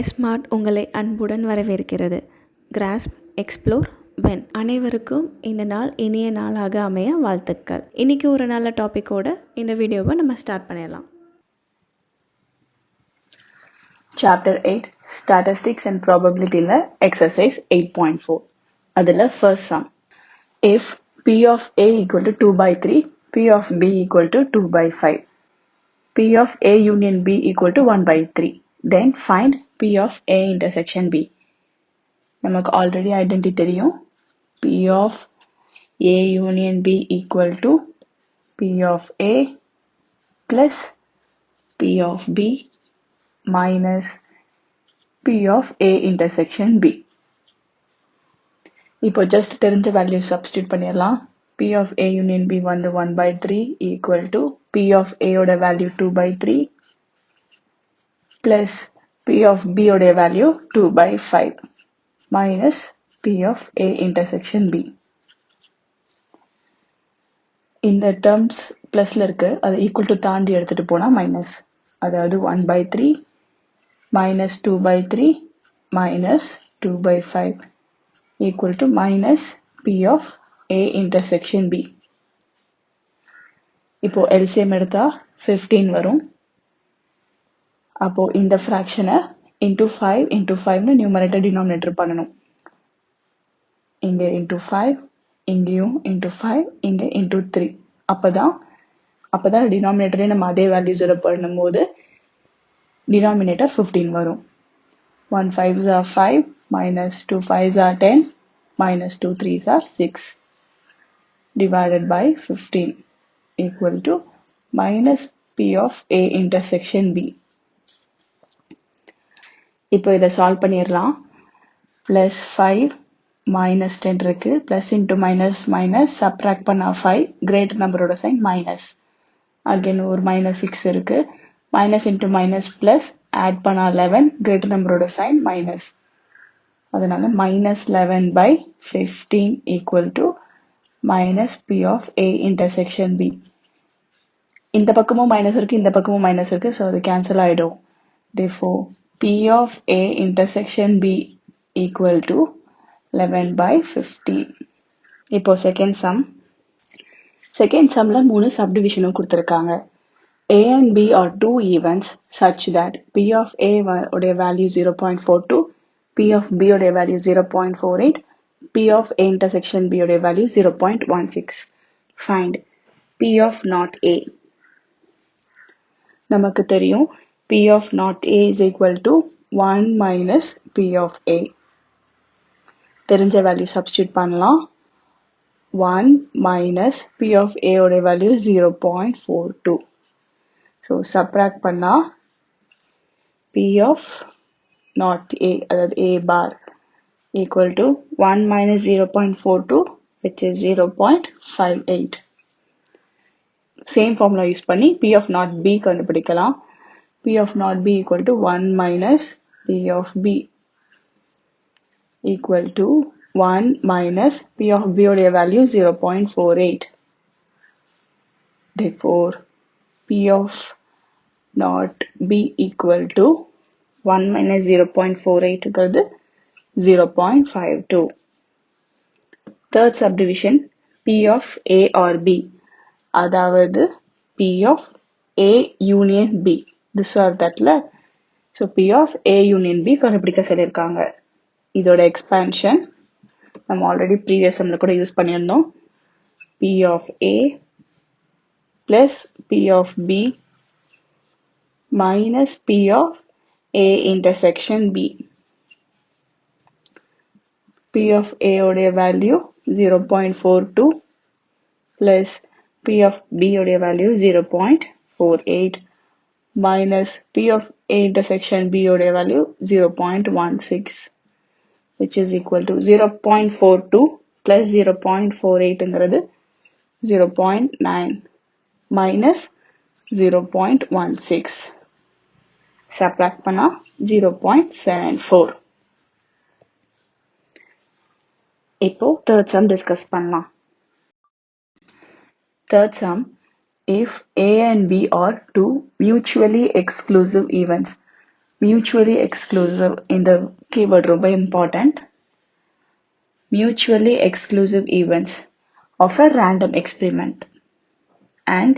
Smart உங்களை அன்புடன் வரவேற்கிறது. Grass, explore, when. அனைவருக்கும் இந்த நாள் இனிய நாளாக அமைய வாழ்த்துக்கள். இன்றைக்கி ஒரு நல்ல டாப்பிக்கோட இந்த வீடியோவை நம்ம ஸ்டார்ட் பண்ணிடலாம். Chapter 8 Statistics and Probability in Exercise 8.4. அதில் first sum. If P of A equal to 2 by 3, P of B equal to 2 by 5, P of A union B equal to 1 by 3, then find P of A intersection B. நமக்கு already identity தெரியும். P of A union B equal to P of A plus P of B minus P of A intersection B. இப்போ just தெரிஞ்ச value substitute பண்ணிடலாம். P of A union B வந்து 1 by 3 equal to P of A ஓட value 2 by 3 plus P of B ஓட value 2 by 5 minus P of A intersection B. இந்த terms plusல இருக்கு, அது equal to தாண்டி எடுத்துட்டு போனா minus. அதாவது 1 by 3 minus 2 by 3 minus 2 by 5 equal to minus P of A intersection B. இப்போ LCM எடுத்தா 15 வரும். அப்போ இந்த fraction into 5 into 5 numerator denominator பண்ணணும். இங்க into 5, இங்கேயும் into 5, இங்க into 3. அப்பதான் denominator நம்ம அதே values பண்ணும்போது denominator 15 வரும். 1 5s are 5 minus 2 5s are 10 minus 2 3s are 6 divided by 15 equal to minus P of A intersection B. இப்போ இதை சால்வ் பண்ணிடலாம். plus 5 minus 10 இருக்கு, plus into minus minus subtract பண்ணா 5, greater numberோட sign minus, again ஒரு minus 6 இருக்கு, minus into minus plus add பண்ணா 11, greater numberோட sign minus, அதனால minus 11 by 15 equal to minus P of A intersection B. இந்த பக்கமும் minus இருக்கு, இந்த பக்கமும் மைனஸ் இருக்கு, so அது கேன்சல் ஆயிடும். Therefore P of A intersection B equal to 11 by 15. இப்போ செகண்ட் சம்ல 3 சப்டிவிஷனும் கொடுத்துருக்காங்க. A and B are two events such that P of A உடைய value 0.42, P of B உடைய value 0.48, P of A intersection B உடைய value 0.16. Find P of not A. நமக்கு தெரியும் P of not A is equal to 1 minus P of A. தெரிஞ்ச value substitute பண்ணலாம். 1 minus P of A உடைய value 0.42. So subtract பண்ணா P of not A, அதாவது A bar equal to 1 minus 0.42 which is 0.58. Same formula use பண்ணி P of not B கண்டுபிடிக்கலாம். P of not B equal to 1 minus P of B equal to 1 minus P of B உடைய value 0.48. Therefore P of not B equal to 1 minus 0.48 ங்கிறது 0.52. Third subdivision P of A or B, அதாவது P of A union B. This or thatல so P of A union B கண்டுபிடிக்க சொல்லியிருக்காங்க. இதோட expansion நம்ம already previous சம்ல கூட use பண்ணியிருந்தோம். P of A plus P of B minus P of A intersection B. P of A உடைய value 0.42 plus P of B உடைய value 0.48 minus P of A intersection B உடைய value 0.16 which is equal to 0.42 plus 0.48 ங்கிறது 0.9 minus 0.16. Subtract பண்ணா 0.74. இப்போ third sum discuss பண்ணலாம். Third sum, if A and B are two mutually exclusive events mutually exclusive இந்த keyword ரொம்ப important. Mutually exclusive events of a random experiment. And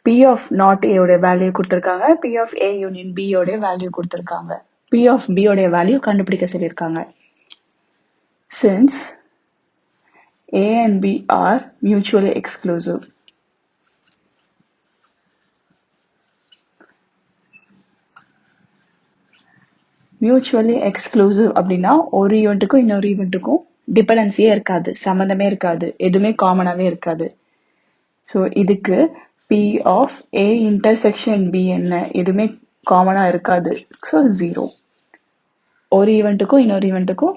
P of not A உடைய value கொடுத்திருக்காங்க, P of A union B உடைய value கொடுத்திருக்காங்க. P of B உடைய value கண்டுபிடிக்க சொல்லியிருக்காங்க. Since A and B are mutually exclusive, mutually exclusive அப்படின்னா ஒரு ஈவெண்ட்டுக்கும் இன்னொரு ஈவெண்ட்டுக்கும் டிபெண்டன்சியே இருக்காது, சம்மந்தமே இருக்காது, எதுவுமே காமனாகவே இருக்காது. ஸோ இதுக்கு P of A intersection B என்ன, எதுவுமே காமனாக இருக்காது. ஸோ 0. ஒரு ஈவெண்ட்டுக்கும் இன்னொரு ஈவெண்ட்டுக்கும்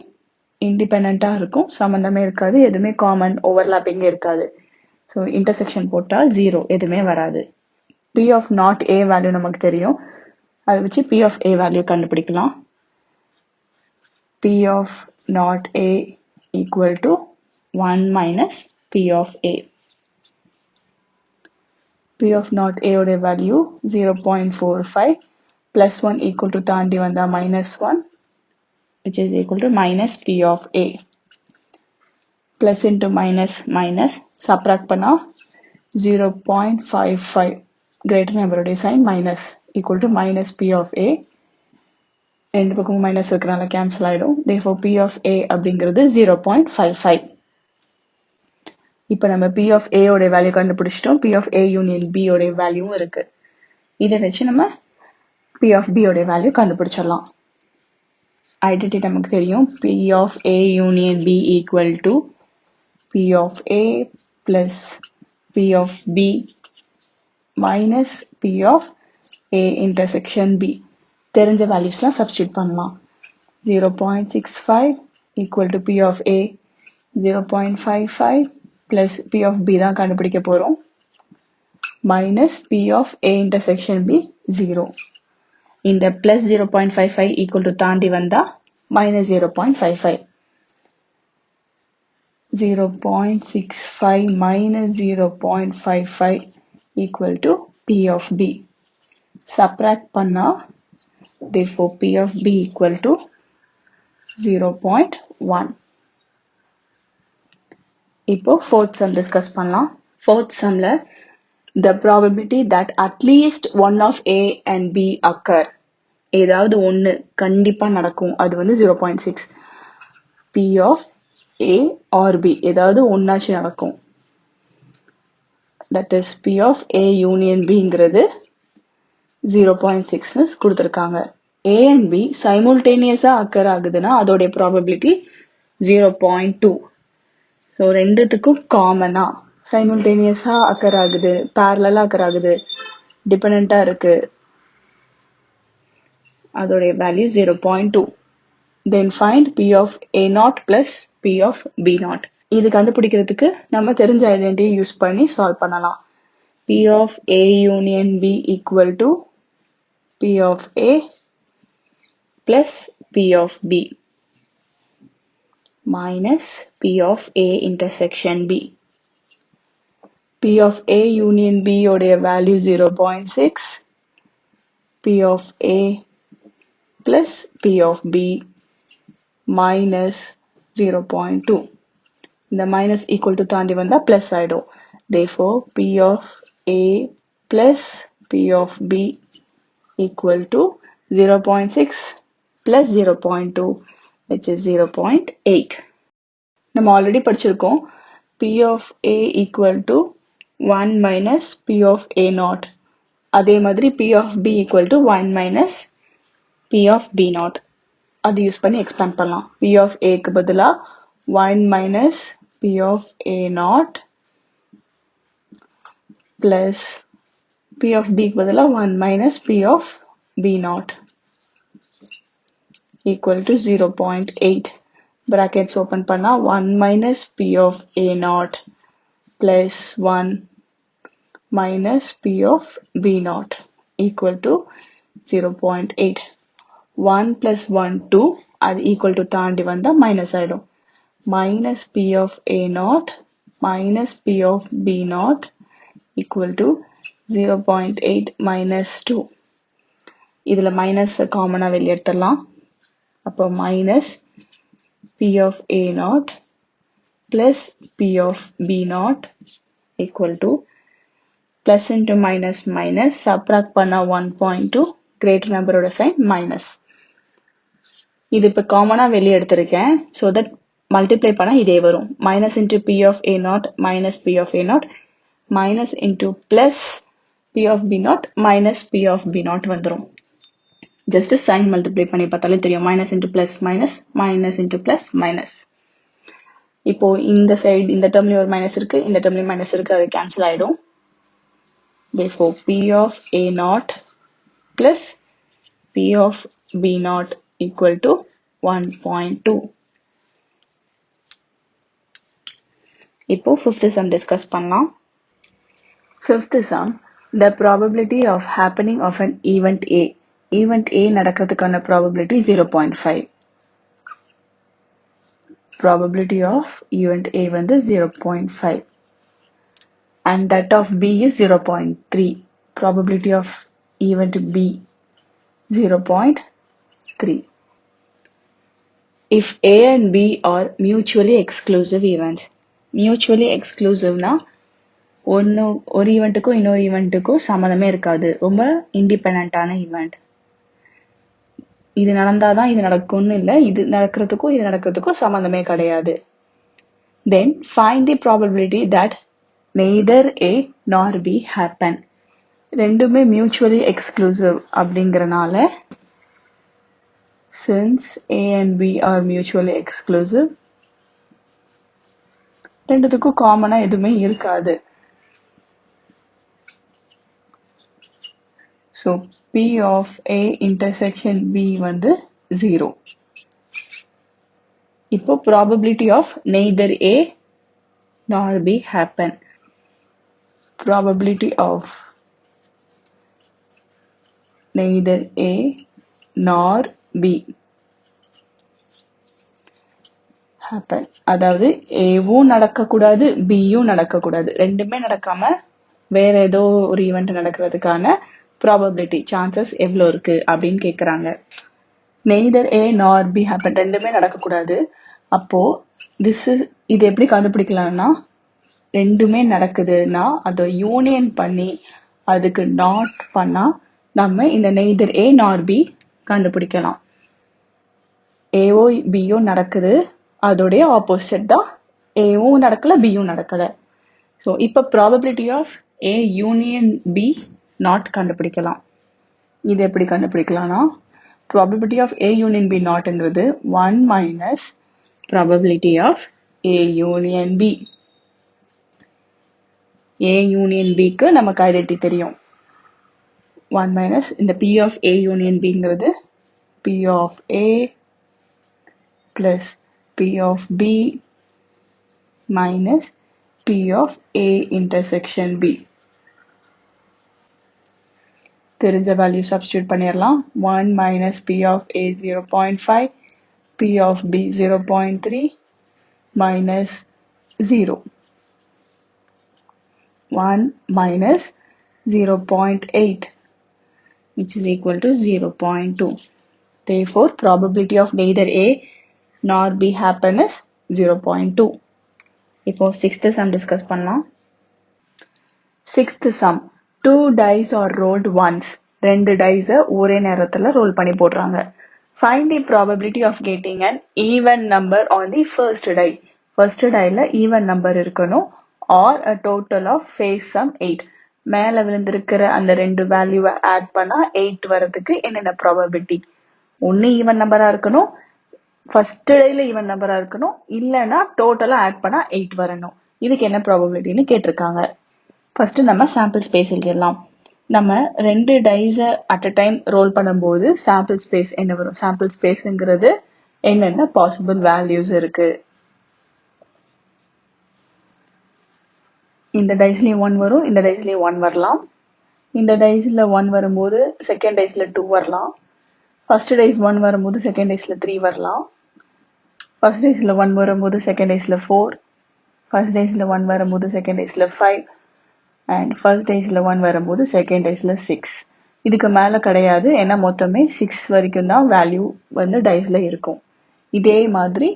இண்டிபெண்ட்டாக இருக்கும், சம்மந்தமே இருக்காது, எதுவுமே காமன் ஓவர்லாப்பிங்கே இருக்காது. ஸோ இன்டர்செக்ஷன் போட்டால் 0, எதுவுமே வராது. P of not A value நமக்கு தெரியும், அதை வச்சு பி ஆஃப் ஏ வேல்யூ கண்டுபிடிக்கலாம். P of not A equal to 1 minus P of A. P of not A உடைய value 0.45 plus 1 equal to தாண்டி வந்தா minus 1, which is equal to minus P of A. Plus into minus minus subtract பண்ணா 0.55 greater number உடைய sign minus equal to minus P of A. ரெண்டு பக்கமும் minus இருக்கிறனால cancel ஆகிடும். therefore P of A அப்படிங்கிறது 0.55. இப்போ நம்ம P of A உடைய வேல்யூ கண்டுபிடிச்சிட்டோம், P of A union B உடைய வேல்யூவும் இருக்கு. இதை வச்சு நம்ம P of B உடைய வேல்யூ கண்டுபிடிச்சிடலாம். ஐடென்டிட்டி நமக்கு தெரியும், P of A union B equal to P of A plus P of B minus P of A intersection B. தெரிஞ்ச வேல்யூஸ்லாம் சப்ஸ்டியூட் பண்ணலாம். 0.65 equal to P of A 0.55 plus P of B தான் கண்டுபிடிக்க போறோம், minus P of A intersection B 0. இந்த plus 0.55 equal to தாண்டி வந்தா minus 0.55. 0.65 minus 0.55 equal to P of B. Subtract பண்ணா therefore P of B equal to 0.1. இப்போ fourth sum discuss பண்ணலாம். Fourth sumல the probability that at least one of A and B occur, ஏதாவது ஒன்று கண்டிப்பா நடக்கும், அது வந்து 0.6. P of A or B ஏதாவது ஒன்னாச்சு நடக்கும், that is P of A union Bங்கிறது 0.6 கொடுத்திருக்காங்க. A and B simultaneous occur ஆகுதுன்னா அதோடைய probability 0.2. ஸோ ரெண்டுத்துக்கும் காமனா சைமல்டேனியஸா அக்கர் ஆகுது, பேரலா அக்கர் ஆகுது, டிபெண்டா இருக்கு, அதோடைய value 0.2. Then find P of A0 plus P of B0. இது கண்டுபிடிக்கிறதுக்கு நம்ம தெரிஞ்ச ஐடென்டிட்டி யூஸ் பண்ணி சால்வ் பண்ணலாம். P of A union B equal to P of A plus P of B minus P of A intersection B. P of A union B உடைய value 0.6, P of A plus P of B minus 0.2. இந்த minus equal to தாண்டி வந்தா plus ஆயிடும். therefore P of A plus P of B equal to 0.6 plus 0.2, which is 0.8. நம்ம already படிச்சிருக்கோம், P of A equal to 1 minus P of A0. அதே மாதிரி P of B equal to 1 minus P of B0. அது use பண்ணி expand பண்ணலாம். P of Aக்கு பதிலா 1 minus P of A0 plus P of Bக்கு பதிலா 1 minus P of B0 equal to 0.8. brackets open பண்ணா 1 minus P of A0 plus 1 minus P of B0 equal to 0.8. 1 plus 1 2, அது equal to தாண்டி வந்தா minus ஆயிடும். minus P of A0 minus P of B0 equal to 0.8 minus 2. இதில் minus காமனாக வெளியே எடுத்துடலாம். அப்போ minus P of A not plus P of B not equal to plus into minus minus subtract பண்ணால் 1.2 greater நம்பரோட sign minus. இது இப்போ காமனாக வெளியே எடுத்திருக்கேன். ஸோ தட் மல்டிப்ளை பண்ணால் இதே வரும். Minus into P of A not minus P of A not minus into plus P of B not minus P of B not வந்துடும். ஜஸ்ட் சைன் மல்டிப்ளை பண்ணி பார்த்தாலே தெரியும். Minus into plus minus minus into plus minus. இப்போ இந்த side இந்த டேர்ம்லேயும் ஒரு minus இருக்கு, இந்த டேர்ம்லேயும் மைனஸ் இருக்கு, அது கேன்சல் ஆகிடும். Therefore P of A naught plus P of B naught equal to 1.2. இப்போ fifth sum discuss பண்ணலாம். Fifth sum, the probability of happening of an event A. Event A நடக்கிறதுக்கான probability 0.5. Probability of event A வந்து 0.5. And that of B is 0.3. Probability of event B 0.3. If A and B are mutually exclusive events. Mutually exclusive na ஒரு ஈவெண்ட்டுக்கும் இன்னொரு ஈவெண்ட்டுக்கும் சம்மந்தமே இருக்காது. ரொம்ப இண்டிபெண்டான event. இது நடந்தாதான் இது நடக்கும்னு இல்லை, இது நடக்கிறதுக்கும் சம்மந்தமே கிடையாது. Then find the probability that neither A nor B happen. ரெண்டுமே mutually exclusive அப்படிங்கறனால since A and B are mutually exclusive ரெண்டுத்துக்கும் காமனா எதுவுமே இருக்காது. So P of A intersection B வந்து 0. இப்போ probability of neither A nor B happen. Probability of neither A nor B happen. அதாவது ஏவும் நடக்கக்கூடாது, பியும் நடக்கக்கூடாது. ரெண்டுமே நடக்காம வேற ஏதோ ஒரு ஈவெண்ட் நடக்கிறதுக்கான ப்ராபபிலிட்டி சான்சஸ் எவ்வளோ இருக்கு அப்படின்னு கேட்குறாங்க. நெய்தர் ஏ நார் பி ஹேப்பன், ரெண்டுமே நடக்கக்கூடாது. அப்போ இது எப்படி கண்டுபிடிக்கலாம்னா, ரெண்டுமே நடக்குதுன்னா அதை யூனியன் பண்ணி அதுக்கு நாட் பண்ணா நம்ம இந்த நெய்தர் ஏ நார் பி கண்டுபிடிக்கலாம். ஏவோ பியோ நடக்குது, அதோடைய ஆப்போசிட் தான் ஏவும் நடக்கல பியும் நடக்கல. ஸோ இப்போ probability of A union B not கண்டுபிடிக்கலாம். இது எப்படி கண்டுபிடிக்கலாம்னா, probability of A union B நாட்ங்கிறது 1 minus probability of A union B. A union பிக்கு நமக்கு ஐடென்டி தெரியும். 1 மைனஸ் இந்த பி ஆஃப் ஏ யூனியன் பிங்கிறது P of A plus P of B minus P of A intersection B. தெரிஞ்ச value substitute பண்ணிடலாம். 1 minus P of A 0.5 P of B 0.3 minus 0. 1 minus 0.8 which is equal to 0.2. Therefore, probability of neither A nor B happen is 0.2. இப்போ 6th sum discuss பண்ணலாம். 6th sum, 2 dice are rolled once. 2 dice ஒரே நேரத்துல roll பண்ணி போடுறாங்க. Find the probability of getting an even number on the first die. First dieல even number இருக்கணும் or a total of face sum 8. மேல விழுந்திருக்கிற அந்த ரெண்டு வேல்யூவை ஆட் பண்ணா 8 வரதுக்கு என்னென்ன ப்ராபபிலிட்டி? ஒன்று ஈவன் நம்பரா இருக்கணும், ஃபர்ஸ்ட் டேல ஈவன் நம்பரா இருக்கணும், இல்லைன்னா டோட்டலா ஆட் பண்ணா 8 வரணும். இதுக்கு என்ன ப்ராபபிலிட்டின்னு கேட்டிருக்காங்க. ஃபர்ஸ்ட் நம்ம சாம்பிள் ஸ்பேஸ் எழுதிடலாம். நம்ம 2 டைஸை அட் அ டைம் ரோல் பண்ணும்போது சாம்பிள் ஸ்பேஸ் என்ன வரும்? சாம்பிள் ஸ்பேஸ்ங்கிறது என்னென்ன பாசிபிள் வேல்யூஸ் இருக்கு? இந்த டைஸ்லயும் 1 வரும், இந்த டைஸ்லயும் 1 வரலாம். இந்த டைஸ்ல 1 வரும்போது செகண்ட் டைஸ்ல 2 வரலாம். ஃபர்ஸ்ட் டைஸ் 1 வரும்போது செகண்ட் டைஸ்ல 3 வரலாம். ஃபர்ஸ்ட் டைஸ்ல 1 வரும்போது செகண்ட் டைஸ்ல 4, ஃபர்ஸ்ட் டைஸ்ல 1 வரும்போது செகண்ட் டைஸ்ல 5 அண்ட் ஃபர்ஸ்ட் டைஸ்ல 1 வரும்போது செகண்ட் டைஸ்ல 6. இதுக்கு மேல கிடையாது, ஏன்னா மொத்தமே 6 வரைக்கும் தான் வேல்யூ வந்து டைஸ்ல இருக்கும். இதே மாதிரி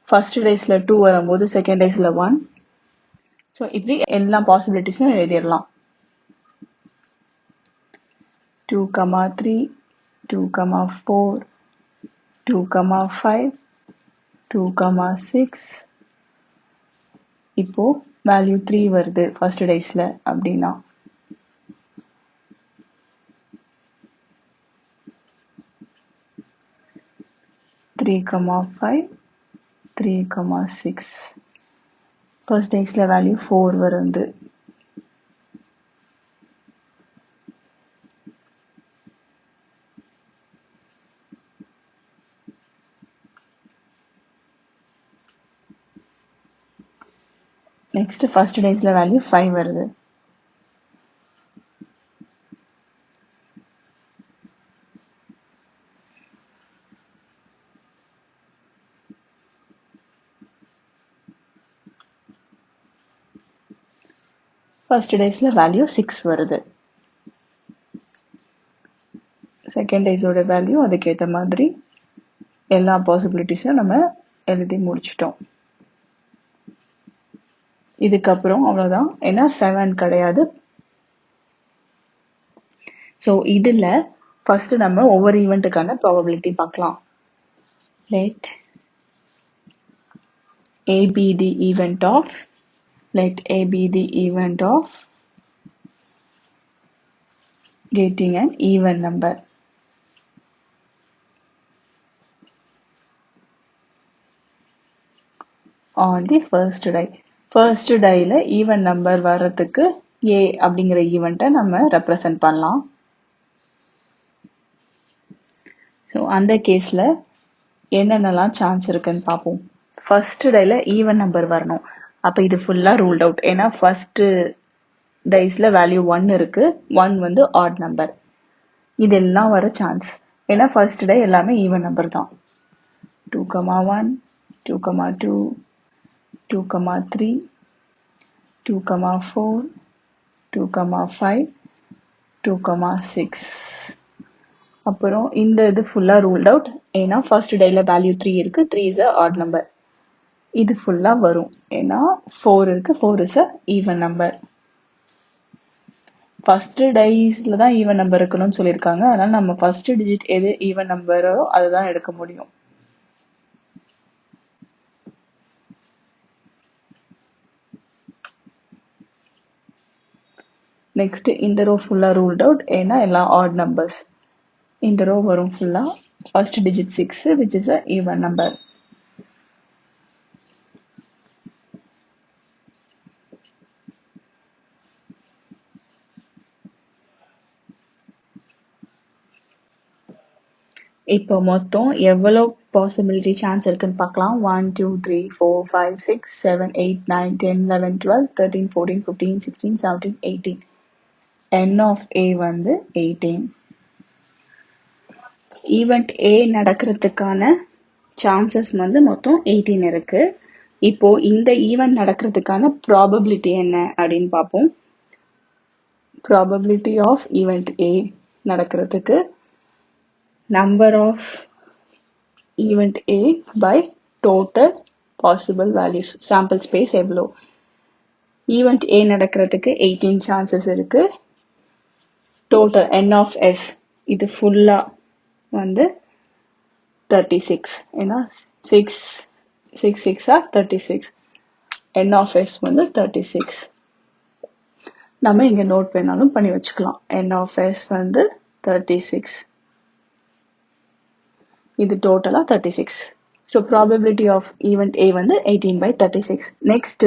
ஃபர்ஸ்ட் டைஸ்ல 2 வரும்போது செகண்ட் டைஸ்ல 1. ஸோ இப்படி எல்லா பாசிபிலிட்டிஸும் எழுதிடலாம். 2,3, 2,4, 2,5, 2,6. இப்போ வேல்யூ 3 வருது ஃபர்ஸ்ட் டைஸ்ல அப்படின்னா 3,5, 3,6. ஃபர்ஸ்ட் டைஸ்ல வேல்யூ 4 வருது. நெக்ஸ்ட் ஃபர்ஸ்ட் டைஸ்ல வேல்யூ 5 வருது. ஃபர்ஸ்ட் டேஸ்ல வேல்யூ 6 வருது. செகண்ட் டேஸோட வேல்யூ அதுக்கேற்ற மாதிரி எல்லா பாசிபிலிட்டிஸும் நம்ம எழுதி முடிச்சிட்டோம். இதுக்கப்புறம் அவ்வளோதான், ஏன்னா 7 கிடையாது. ஸோ இதில் ஃபர்ஸ்ட் நம்ம ஒவ்வொரு ஈவெண்ட்டுக்கான ப்ராபபிலிட்டி பார்க்கலாம். let A be the event of getting an even number. On the first day. First dayல even number வர்றதுக்கு A அப்படிங்கிற ஈவெண்ட்டை நம்ம ரெப்ரசன்ட் பண்ணலாம். ஸோ அந்த கேஸில் என்னென்னலாம் சான்ஸ் இருக்குன்னு பார்ப்போம். ஃபர்ஸ்ட் டேல ஈவன் நம்பர் வரணும். அப்போ இது ஃபுல்லாக ரூல்ட் அவுட், ஏன்னா ஃபர்ஸ்ட் டைஸ்ல வேல்யூ 1 இருக்கு, 1 வந்து ஆட் நம்பர். இதெல்லாம் வர சான்ஸ், ஏன்னா ஃபர்ஸ்ட் டே எல்லாமே ஈவன் நம்பர் தான். 2,1, 2,2, 2,3, 2,4, 2,5, 2,6. அப்புறம் இந்த இது ஃபுல்லா ரூல்ட் அவுட், ஏன்னா ஃபர்ஸ்ட் டேல வேல்யூ 3 இருக்கு, 3 இஸ் அ ஆட் நம்பர். இது ஃபுல்லா வரும், ஏன்னா 4 இருக்கு, 4 is a even number. First டைஸ்ல தான் ஈவன் நம்பர் இருக்கணும்னு சொல்லியிருக்காங்க, அதனால நம்ம ஃபர்ஸ்ட் டிஜிட் எது ஈவன் நம்பரோ அதுதான் எடுக்க முடியும். நெக்ஸ்ட் இந்த ரோ ஃபுல்லா ரூல்ட் அவுட், ஏன்னா எல்லாம் ஆட் நம்பர்ஸ். இந்த ரோ வரும் ஃபுல்லா first digit 6 which is a even number. இப்போ மொத்தம் எவ்வளோ பாசிபிலிட்டி சான்ஸ் இருக்குன்னு பார்க்கலாம். 1, 2, 3, 4, 5, 6, 7, 8, 9, 10, 11, 12, 13, 14, 15, 16, 17, 18. n of a வந்து 18. ஈவெண்ட் A நடக்கிறதுக்கான சான்சஸ் வந்து மொத்தம் 18 இருக்கு. இப்போ இந்த ஈவெண்ட் நடக்கிறதுக்கான ப்ராபபிலிட்டி என்ன அப்படின்னு பார்ப்போம். ப்ராபபிலிட்டி ஆஃப் ஈவெண்ட் A நடக்கிறதுக்கு number of event A by total possible values, sample space எவ்வளோ. ஈவெண்ட் A நடக்கிறதுக்கு 18 சான்சஸ் இருக்கு. டோட்டல் n of s இது ஃபுல்லா வந்து 36, ஏன்னா 6 6 are 36. n of s வந்து 36. நம்ம இங்க நோட் வேணாலும் பண்ணி வச்சுக்கலாம். n of s வந்து 36. இது டோட்டலா 36. So probability of event A வந்து 18/36. நெக்ஸ்ட்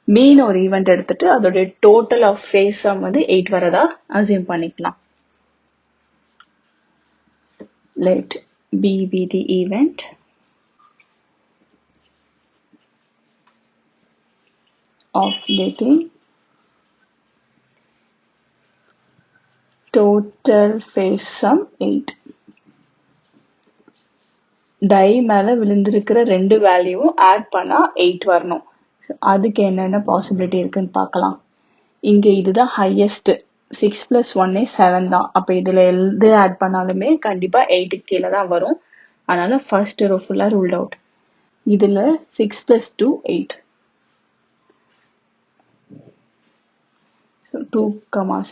மீன் ஒரு ஈவெண்ட் எடுத்துட்டு அதோட டோட்டல் ஆஃப் ஃபேஸ் சம் வந்து 8 வரதா அசியூம் பண்ணிக்கலாம். let B be the event of getting total face sum 8. Tie மேல விழுந்திருக்கிற ரெண்டு வேல்யூவும் ஆட் பண்ணா 8 வரணும். அதுக்கு என்னென்ன பாசிபிலிட்டி இருக்குன்னு பார்க்கலாம். இங்க இதுதான் ஹையஸ்ட் 6 plus 1 is 7 தான். அப்போ இதில் எது ஆட் பண்ணாலுமே கண்டிப்பாக 8க்கு கீழே தான் வரும். அதனால் ஃபர்ஸ்ட் ரோ ஃபுல்லாக ரூல்ட் அவுட். இதில் 6 plus 2 8. 2,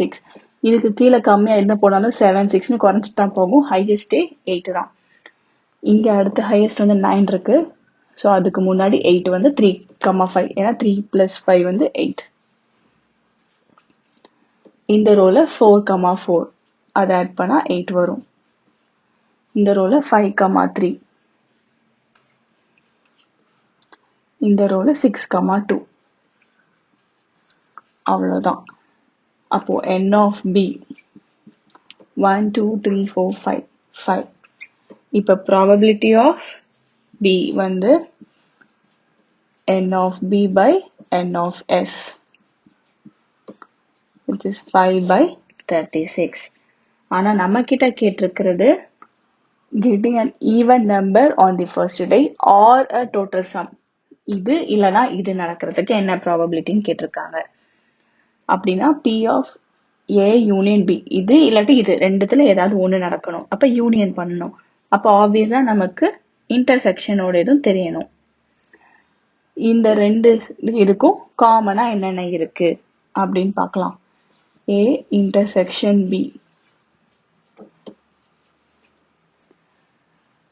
6. இதுக்கு கீழே கம்மியாக என்ன போனாலும் 7 6ன்னு குறைஞ்சிட்டு தான் போகும். ஹையஸ்டே 8 தான். இங்கே அடுத்து ஹையஸ்ட் வந்து 9 இருக்கு. ஸோ அதுக்கு முன்னாடி 8 வந்து 3, 5. ஏன்னா 3 plus 5 வந்து 8. இந்த ரோல 4, 4 அதை ஆட் பண்ணா 8 வரும். இந்த ரோல 5, 3. இந்த ரோல 6, 2. அவ்வளோதான். அப்போ n of b 1 2 3 4 5 5. இப்போ ப்ராபபிலிட்டி ஆஃப் b வந்து n of b by n of s, which is 5 by 36. ஆனா நம்ம கிட்ட கேட்டிருக்கிறது getting an even number on the first day or a total sum. இது இல்லனா இது நடக்கிறதுக்கு என்ன ப்ராபபிலிட்டின்னு கேட்டிருக்காங்க. அப்படின்னா p of a union b, இது இல்லாட்டி இது ரெண்டுத்துல ஏதாவது ஒன்று நடக்கணும். அப்போ யூனியன் பண்ணணும். அப்போ ஆப்வியஸா நமக்கு இன்டர்செக்ஷனோட இதுவும் தெரியணும். இந்த ரெண்டு இதுக்கும் காமனா என்னென்ன இருக்கு அப்படின்னு பார்க்கலாம். a intersection b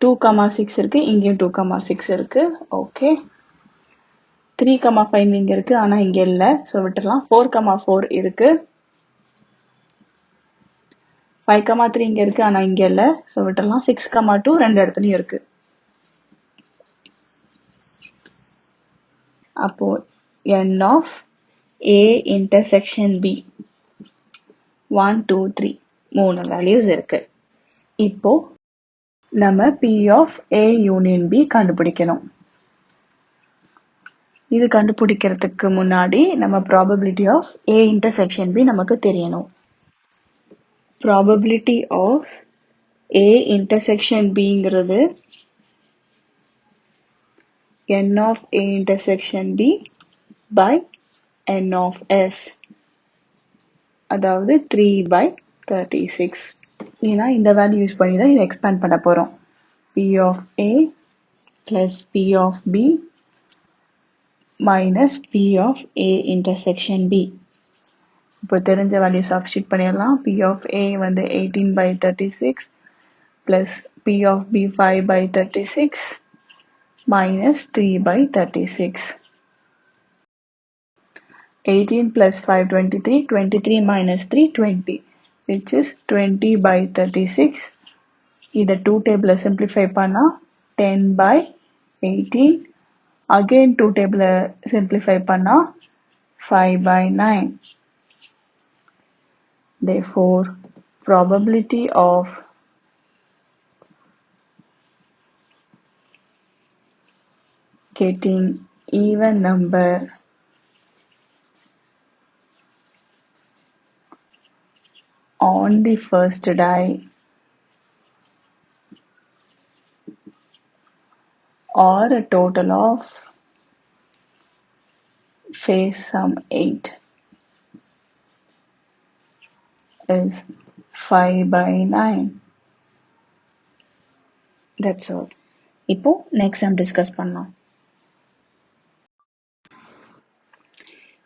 2, 6 இருக்கு. இங்கேயும் 2, 6 இருக்கு. ஓகே. 3, 5 இங்க இருக்கு. ஆனா இங்க இல்ல. ஸோ விட்டுறலாம். 4, 4 இருக்கு. 5, 3 இங்க இருக்கு. ஆனா இங்க இல்ல. ஸோ விட்டுறலாம். 6, 2 ரெண்டு இடத்துலயும் இருக்கு. அப்போ n of a intersection b 1 2 3 மூணு வேல்யூஸ் இருக்கு. இப்போ நம்ம p of a union b கண்டுபிடிக்கணும். இது கண்டுபிடிக்கிறதுக்கு முன்னாடி நம்ம probability of a intersection b நமக்கு தெரியணும். ப்ராபபிலிட்டி ஆஃப் a intersection bங்கிறது n of a intersection b by n of s, அதாவது 3 by 36. ஏன்னா இந்த வேல்யூ யூஸ் பண்ணி தான் இதை எக்ஸ்பேண்ட் பண்ண போகிறோம். p of a plus p of b minus p of a intersection b. இப்போ தெரிஞ்ச வேல்யூ சப்ஸ்டிட் பண்ணிடலாம். p of a வந்து 18 by 36 plus p of b 5 by 36 minus 3 by 36. 18 plus 5 23, 23 minus 3 20, which is 20 by 36. இதை 2 table simplify பண்ணா 10 by 18. Again 2 table simplify பண்ணா 5 by 9. Therefore, probability of getting even number on the first die or a total of face sum 8 is 5 by 9. That's all. இப்போ next sum discuss பண்ணலாம்.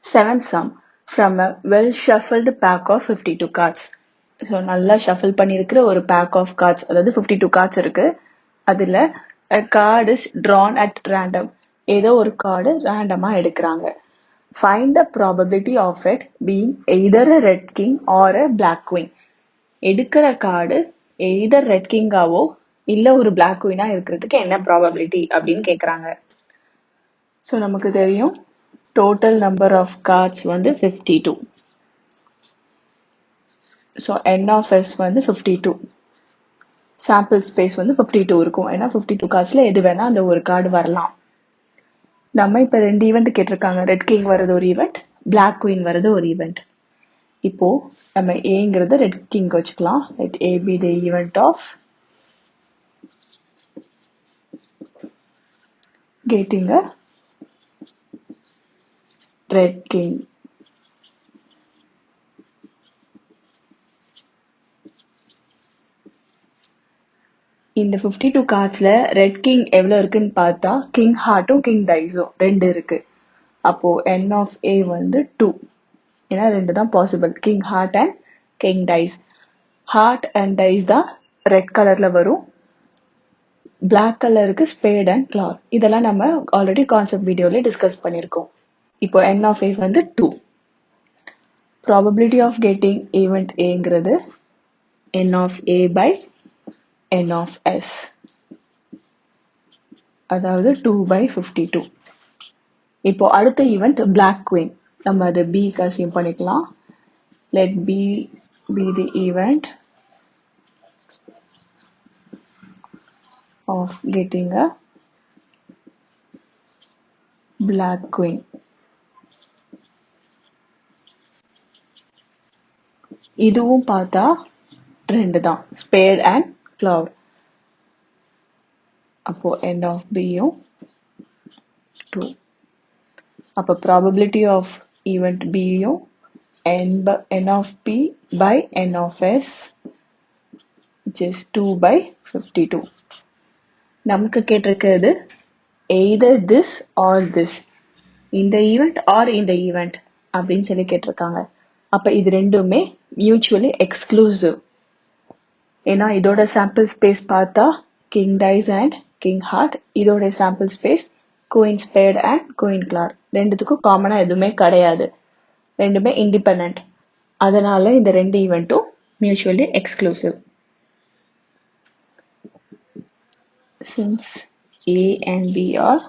Seventh sum from a well shuffled pack of 52 cards. So நல்லா shuffle பண்ணியிருக்கிற ஒரு back of cards, அதாவது 52 cards இருக்கு. அதில் card is drawn at random. ஏதோ ஒரு கார்டு ரேண்டமாக எடுக்கிறாங்க. Find the probability of it being either a red king or a black queen. எடுக்கிற கார்டு எய்தர் ரெட் கிங்காவோ இல்லை ஒரு பிளாக் குயினாக இருக்கிறதுக்கு என்ன ப்ராபபிலிட்டி அப்படின்னு கேட்குறாங்க. ஸோ நமக்கு தெரியும் டோட்டல் நம்பர் ஆஃப் கார்ட்ஸ் வந்து 52. ஸோ n of s வந்து 52. சாம்பிள் ஸ்பேஸ் வந்து 52 இருக்கும். ஏன்னா 52 கார்ட்ஸில் எது வேணால் அந்த ஒரு கார்டு வரலாம். நம்ம இப்போ 2 ஈவெண்ட் கேட்டிருக்காங்க. ரெட் கிங் வர்றது ஒரு ஈவெண்ட், பிளாக் குயின் வர்றது ஒரு ஈவெண்ட். இப்போ நம்ம ஏங்கிறது ரெட் கிங் வச்சுக்கலாம். Let A be the event of getting a red king. இந்த 52 கார்ட்ஸ்ல ரெட் கிங் எவ்வளோ இருக்குன்னு பார்த்தா கிங் ஹார்ட்டும் கிங் டைஸும் 2 இருக்கு. அப்போ n of a வந்து 2. ஏன்னா 2 தான் possible, king heart and king dice. Heart and dice தான் ரெட் கலர்ல வரும், பிளாக் கலருக்கு ஸ்பேட் அண்ட் கிளார். இதெல்லாம் நம்ம ஆல்ரெடி கான்செப்ட் வீடியோல டிஸ்கஸ் பண்ணியிருக்கோம். இப்போ n of a வந்து 2. ப்ராபபிலிட்டி ஆஃப் கெட்டிங் ஈவெண்ட் ஏங்கிறது n of a by n of s, அதாவது 2 by 52. இப்போ அடுத்த ஈவெண்ட் பிளாக் குயின், நம்ம அதை b அசியூம் பண்ணிக்கலாம். let b be the event of getting a black queen. இதுவும் பார்த்தா 2 தான், ஸ்பேட் அண்ட் கிளவுட். அப்போ end of b யும் 2. அப்போ ப்ராபபிலிட்டி ஆஃப் ஈவெண்ட் b யும் n of p by n of s, which is 2 by 52. நமக்கு கேட்டிருக்கிறது either this or this, இந்த ஈவெண்ட் ஆர் இந்த ஈவெண்ட் அப்படின்னு சொல்லி கேட்டிருக்காங்க. அப்ப இது ரெண்டுமே மியூச்சுவலி எக்ஸ்க்ளூசிவ். ஏன்னா இதோட சாம்பிள் ஸ்பேஸ் பார்த்தா king dice and king heart, இதோட sample space queen spade and queen clover. ரெண்டுத்துக்கும் காமனா எதுவுமே கிடையாது, ரெண்டுமே இண்டிபெண்ட். அதனால இந்த ரெண்டு ஈவெண்ட்டும் mutually exclusive. Since A and B are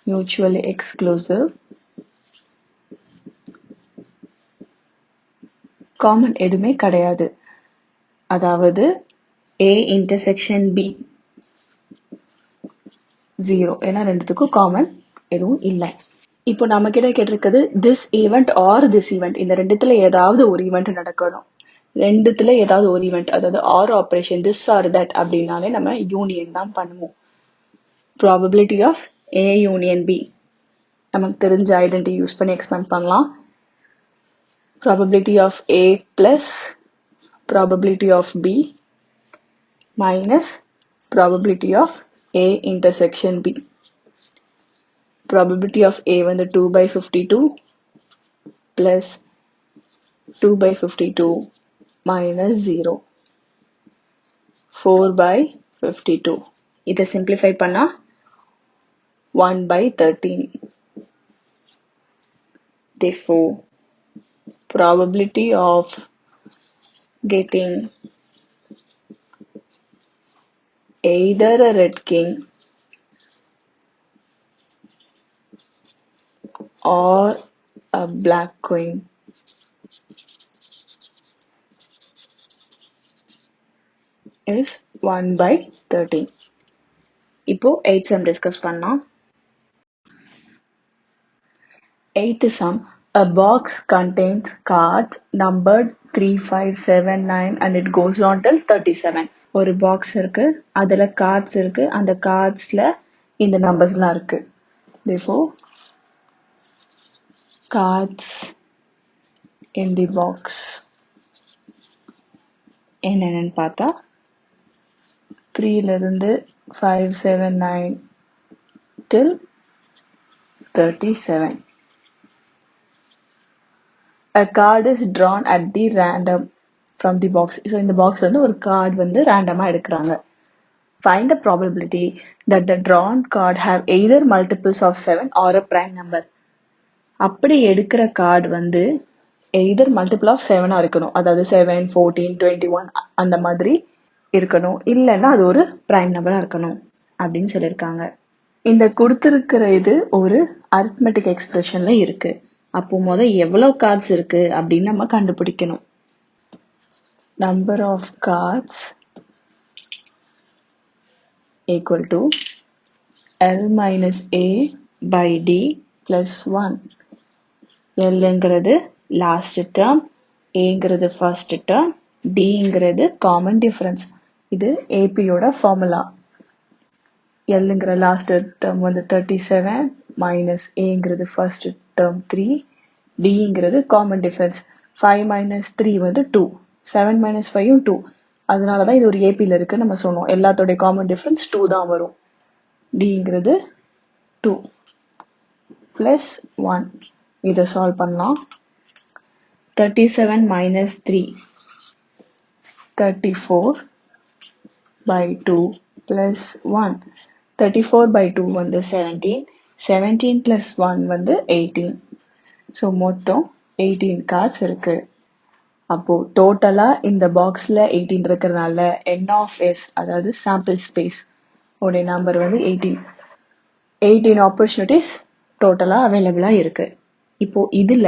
mutually exclusive, common எதுவுமே கிடையாது. அதாவது A intersection B 0, ஏன்னா ரெண்டுத்துக்கும் காமன் எதுவும் இல்லை. இப்போ நம்ம கிட்ட கேட்டிருக்கிறது this event or this event, இந்த ரெண்டுத்துல ஏதாவது ஒரு ஈவெண்ட் நடக்கணும். ரெண்டுத்துல ஏதாவது ஒரு ஈவெண்ட், அதாவது or operation this or that அப்படின்னாலே நம்ம யூனியன் தான் பண்ணுவோம். Probability of A union B நமக்கு தெரிஞ்ச ஐடென்டிட்டி யூஸ் பண்ணி எக்ஸ்பேண்ட் பண்ணலாம். Probability of A plus probability of B minus probability of A intersection B. Probability of A வந்து 2 by 52 plus 2 by 52 minus 0, 4 by 52. இதை simplify பண்ணா 1 by 13. Therefore, probability of getting either a red king or a black queen is 1 by 13. இப்போ 8th sum discuss பண்ணலாம். 8th sum, a box contains cards numbered 3, 5, 7, 9 and it goes on till 37. ஒரு box இருக்கு, அதுல cards இருக்கு, அந்த கார்ட்ஸ்ல இந்த நம்பர்ஸ்லாம் இருக்கு. Therefore, cards in the box என்னன்னு பார்த்தா 3ல இருந்து 5, 7, 9 till 37. A card is drawn at the random from the box. So இந்த பாக்ஸ் வந்து ஒரு கார்டு வந்து ரேண்டமா எடுக்கிறாங்க. Find the probability that the drawn card have either multiples of 7 or a prime number. அப்படி எடுக்கிற கார்டு வந்து either multiple of 7 இருக்கணும், அதாவது 7, 14, 21 அந்த மாதிரி இருக்கணும், இல்லைன்னா அது ஒரு பிரைம் நம்பரா இருக்கணும் அப்படின்னு சொல்லியிருக்காங்க. இந்த கொடுத்திருக்கிற இது ஒரு அரித்மெட்டிக் எக்ஸ்பிரஷன்ல இருக்கு. அப்போ எவ்வளவு கார்ட்ஸ் இருக்கு அப்படின்னு நம்ம கண்டுபிடிக்கணும். Number of cards equal to L minus A by D plus 1. Lங்கிறது லாஸ்ட் டேர்ம், ஏங்கிறது ஃபர்ஸ்ட் டேர்ம், டிங்கிறது காமன் டிஃபரன்ஸ். இது ஏபியோட ஃபார்முலா. எல்லுங்கிற லாஸ்ட் டேர்ம் வந்து 37 மைனஸ் ஏங்கிறது ஃபர்ஸ்ட் டேர்ம் 3, டிங்கிறது காமன் டிஃபரன்ஸ் 5 minus 3 வந்து 2. 7 minus 5 2. அதனால தான் இது ஒரு ஏபியில் இருக்குது நம்ம சொன்னோம். எல்லாத்தோடைய காமன் டிஃப்ரென்ஸ் 2 தான் வரும். டிங்கிறது 2 ப்ளஸ் 1. இதை சால்வ் பண்ணலாம். 37 minus 3 34 by 2 plus 1. 34 by 2 வந்து 17. 17 plus 1 வந்து 18. ஸோ மொத்தம் 18 கார்ட்ஸ் இருக்கு. அப்போ டோட்டலா இந்த பாக்ஸ்ல 18 இருக்கிறதுனால n of s, அதாவது சாம்பிள் ஸ்பேஸ் உடைய நம்பர் வந்து 18. 18 ஆப்பர்ச்சுனிட்டிஸ் டோட்டலா அவைலபிளா இருக்கு. இப்போ இதுல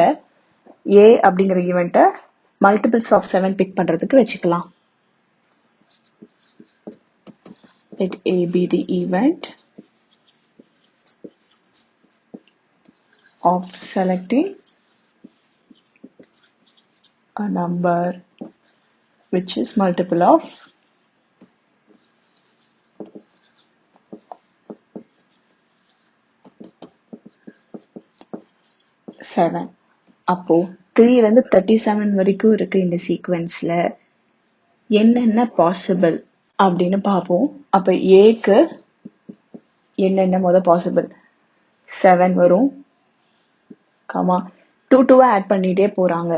a அப்படிங்கிற ஈவெண்ட்டை மல்டிபிள்ஸ் ஆஃப் 7 பிக் பண்றதுக்கு வச்சுக்கலாம். Let a be the event of selecting a number which is multiple of 7. அப்போ 3 வந்து 37 வரைக்கும் இருக்கு இந்த சீக்வென்ஸ்ல. என்னென்ன பாசிபிள் அப்படின்னு பார்ப்போம். அப்ப ஏக்கு என்னென்ன பாசிபிள்? 7 வரும், கமா 2 2 ஆட் பண்ணிட்டே போறாங்க.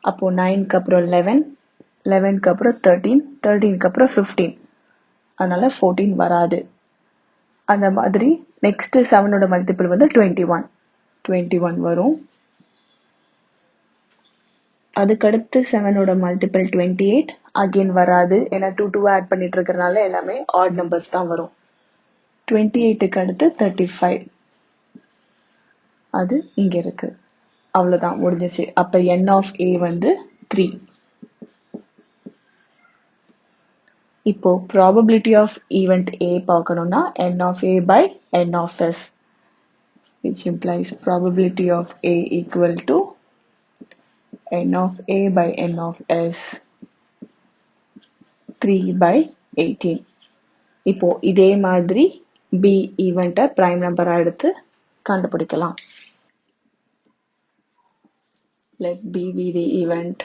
அப்போ 9க்கு அப்புறம் 11, 11க்கு அப்புறம் 13, 13க்கு அப்புறம் 15. அதனால 14 வராது. அந்த மாதிரி நெக்ஸ்ட் 7ஓட மல்டிபிள் வந்து 21. 21 வரும். அதுக்கடுத்து 7ஓட மல்டிபிள் 28. அகெயின் வராது. ஏன்னா 2 2 ஆட் பண்ணிட்டு இருக்கிறதுனால எல்லாமே ஆட் நம்பர்ஸ் தான் வரும். 28க்கு அடுத்து 35. அது இங்க இருக்கு. அவ்வளவுதான், முடிஞ்சிச்சு. அப்ப n of a வந்து 3. இப்போ probability of event a பார்க்கணும்னா n of a by n of s, which implies probability of a equal to n of a by n of s 3 by 18. இப்போ இதே மாதிரி b ஈவெண்ட்டை பிரைம் நம்பரா எடுத்து கண்டுபிடிக்கலாம். Let b be the event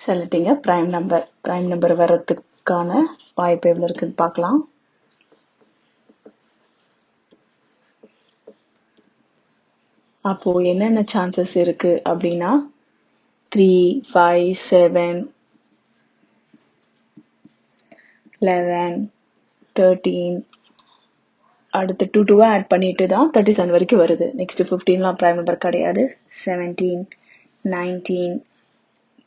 selecting a prime number. prime number வரதுக்கான வாய்ப்பு எவ்வளவு இருக்குன்னு பார்க்கலாம். அப்போ என்னென்ன சான்சஸ் இருக்கு அப்படின்னா 3, 5, 7, 11, 13, அடுத்து 2 2 ஆட் பண்ணிட்டு தான் 37 வரைக்கும் வருது. நெக்ஸ்ட் 15லாம் பிரைம் நம்பர் கிடையாது. 17, 19,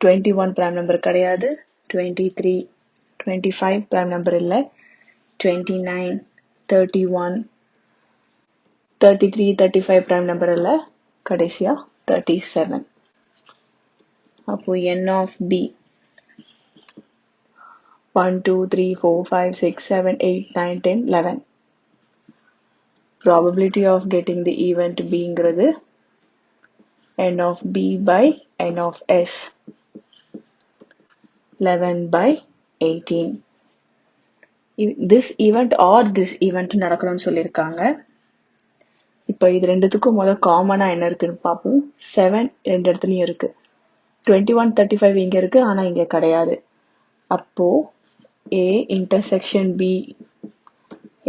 21 பிரைம் நம்பர் கிடையாது. 23, 25 பிரைம் நம்பர் இல்லை. 29, 31, 33, 35 பிரைம் நம்பர் இல்லை. கடைசியா 37. அப்போ n of b 1, 2, 3, 4, 5, 6, 7, 8, 9, 10, 11. Probability of getting the event bங்கிறது n of b by n of s 11 by 18. this event or this event நடக்கணும்னு சொல்லியிருக்காங்க. இப்போ இது ரெண்டுத்துக்கும் காமனா என்ன இருக்குன்னு பார்ப்போம். 7 ரெண்டு இடத்துலயும் இருக்கு. 21, 35 இங்க இருக்கு, ஆனா இங்க கிடையாது. அப்போ a intersection b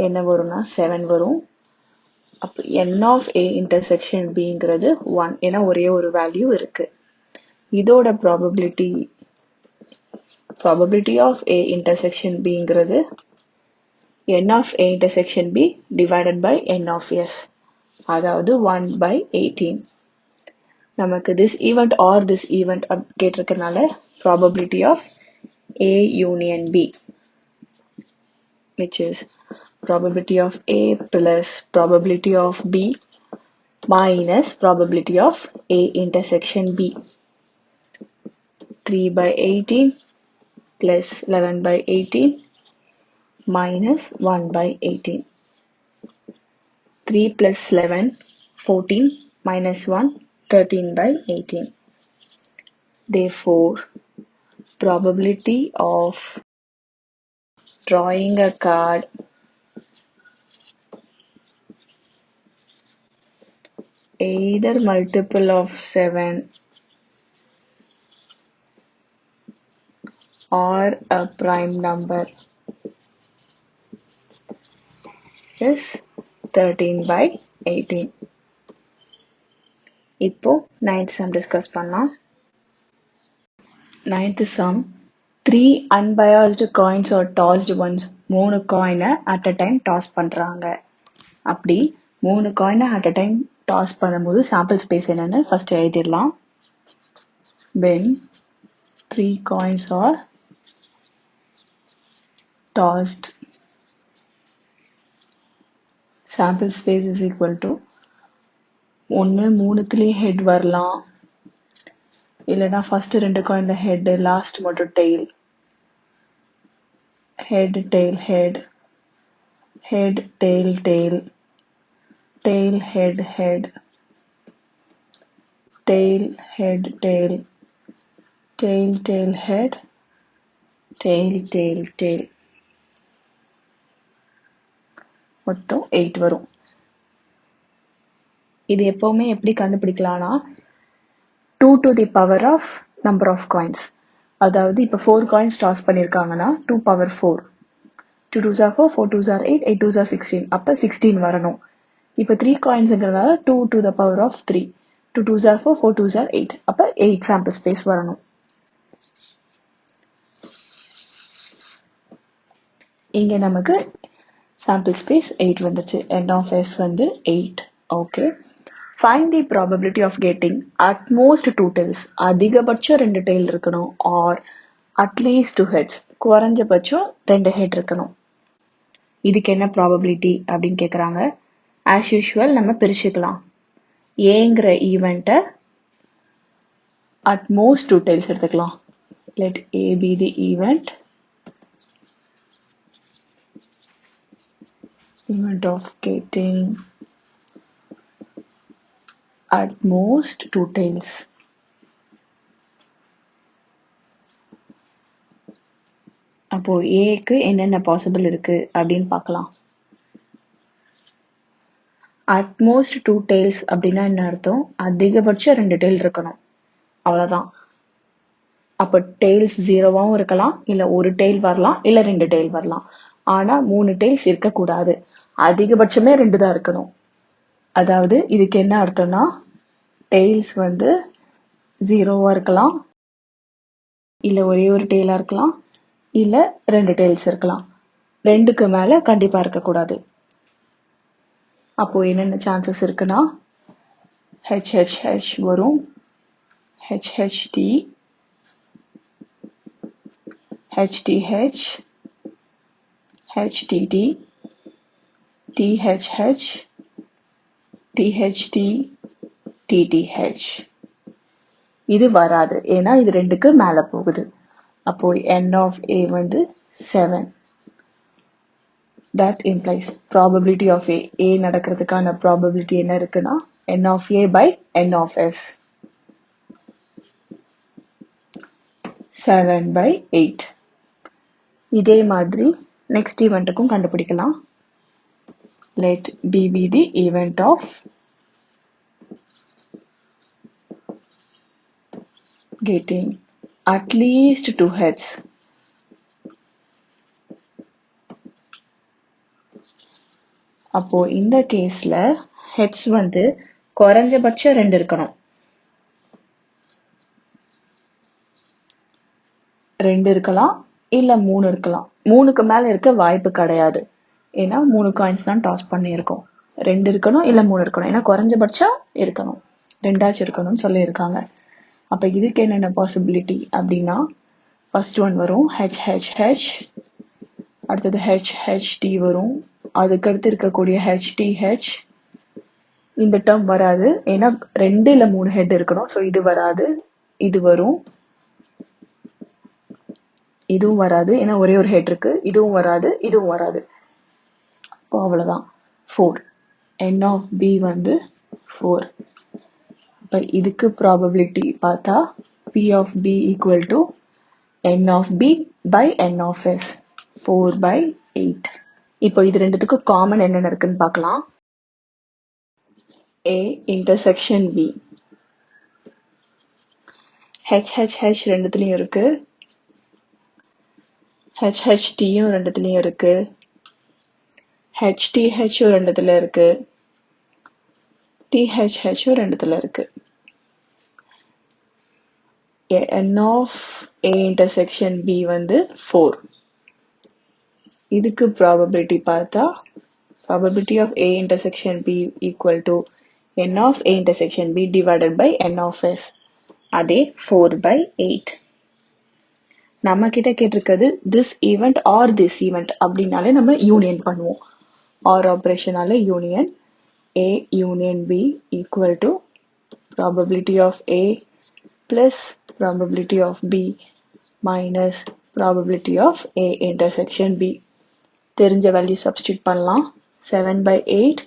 என்ன வரும்னா 7 வரும். அப்போ n of a intersection bங்கிறது 1. ஏன்னா ஒரே ஒரு வேல்யூ இருக்கு. இதோட probability of a intersection bங்கிறது n of a intersection b divided by n of s, அதாவது 1 by 18. நமக்கு this event or this event கேட்டிருக்கனால probability of a union b, which is probability of a plus probability of b minus probability of a intersection b. 3 by 18 plus 11 by 18 minus 1 by 18. 3 plus 11, 14 minus 1, 13 by 18. Therefore, probability of drawing a card either multiple of 7 or a prime number is 13/18. இப்போ 9th sum discuss பண்ணலாம். 9th sum 3 unbiased coins are tossed once. 3 coin at a time toss பண்றாங்க. அப்படி 3 coin at a time toss பண்ணும்போது sample space என்னன்னு first எழுதிடலாம். When 3 coins are tossed, sample space is equal to ஒன்று 3த்துலேயும் head வரலாம், இல்லைனா first 2 காயின்ல head, last மட்டும் tail. Head tail head, head tail tail, tail head head, tail head tail, tail tail head, tail tail tail. மொத்தம் 8 வரும். இது எப்பவுமே எப்படி கண்டுபிடிக்கலாம்னா 2 to the power of number of coins. அதாவது இப்போ 4 coins toss பண்ணியிருக்காங்கன்னா 2 power 4. 2 2s are 4, 4 2s are 8, 8 2s are 16. அப்போ 16 வரணும். இப்போ 3 coinsங்கிறதுனால 2 to the power of 3. 2 2s are 4, 4 2s are 8. அப்போ 8 sample space வரணும். இங்கே நமக்கு sample space 8 வந்துச்சு. N of S வந்து 8. Okay. Find the probability of getting at most 2 tails. அதிகபட்சம் 2 tail இருக்கணும். Or at least 2 heads. குறைஞ்சபட்சம் 2 head இருக்கணும். இதுக்கு என்ன probability அப்படின்னு கேட்குறாங்க. As usual நம்ம பிரிச்சுக்கலாம். ஏங்கிற ஈவெண்ட்டை at most 2 tails எடுத்துக்கலாம். Let A be the event. Event of getting at most 2 tails. அப்போ ஏக்கு என்னென்ன பாசிபிள் இருக்கு அப்படின்னு பார்க்கலாம். அட்மோஸ்ட் 2 tails அப்படின்னா என்ன அர்த்தம்? அதிகபட்சம் 2 tail இருக்கணும், அவ்வளோதான். அப்போ டெய்ல்ஸ் 0வாகவும் இருக்கலாம், இல்லை ஒரு tail வரலாம், இல்லை 2 tail வரலாம். ஆனால் 3 tails இருக்கக்கூடாது. அதிகபட்சமே 2 தான் இருக்கணும். அதாவது இதுக்கு என்ன அர்த்தம்னா டெய்ல்ஸ் வந்து 0வா இருக்கலாம், இல்லை ஒரே ஒரு டெய்லாக இருக்கலாம், இல்லை 2 tails இருக்கலாம். 2க்கு மேலே கண்டிப்பாக இருக்கக்கூடாது. அப்போ என்னென்ன சான்சஸ் இருக்குன்னா HHH வரும், HHT, HTH, HTT, THH, THT, TTH. இது வராது, ஏன்னா இது 2க்கு மேலே போகுது. அப்போ N of A வந்து 7. That implies probability of A நடக்கிறதுக்கான probability என்ன இருக்குன்னா N of A by N of S. 7/8. இதே மாதிரி நெக்ஸ்ட் ஈவெண்ட்டுக்கும் கண்டுபிடிக்கலாம். Let B be the event of getting at least 2 heads. அப்போ இந்த கேஸ்ல ஹெட்ஸ் வந்து குறைஞ்சபட்சம் 2 இருக்கணும். 2 இருக்கலாம், இல்ல 3 இருக்கலாம். 3க்கு மேல இருக்க வாய்ப்பு கிடையாது, ஏன்னா 3 காயின்ஸ் தான் டாஸ் பண்ணியிருக்கோம். 2 இருக்கணும், இல்ல 3 இருக்கணும், ஏன்னா குறைஞ்சபட்சம் இருக்கணும், 2ஆச்சும் இருக்கணும்னு சொல்லியிருக்காங்க. அப்ப இதுக்கு என்னென்ன பாசிபிலிட்டி அப்படின்னா ஃபர்ஸ்ட் ஒன் வரும் HHH, அடுத்தது HHT வரும், அதுக்கடுத்து இருக்கக்கூடிய HTH. இந்த டேர்ம் வராது, ஏன்னா 2 இல்ல 3 ஹெட் இருக்கணும். ஸோ இது வராது, இது வரும், இதுவும் வராது, ஏன்னா ஒரே ஒரு ஹெட் இருக்கு, இதுவும் வராது, இதுவும் வராது. அப்போ அவ்வளோதான் 4. N of B வந்து 4. இப்போ இதுக்கு ப்ராபபிலிட்டி பார்த்தா P of B equal to N of B by N of S, 4/8. இப்போ இது ரெண்டுத்துக்கும் காமன் என்னென்ன இருக்குன்னு பார்க்கலாம். A intersection B. HHH ரெண்டுத்துலயும் இருக்கு. HHTயும் ரெண்டுத்துலயும் இருக்கு. HTHயும் ரெண்டுத்துல இருக்கு. THHயும் ரெண்டுத்துல இருக்கு. N of A intersection B வந்து 4. இதுக்கு probability பார்த்தா probability of A intersection B equal to N of A intersection B divided by N of S. அதே 4/8. நம்ம கிட்ட கேட்டிருக்கிறது this event or this event அப்படின்னாலே நம்ம யூனியன் பண்ணுவோம். or ஆப்ரேஷனால union A union B equal to probability of A plus probability of B minus probability of A intersection B. தெரிஞ்ச value substitute பண்ணலாம். 7/8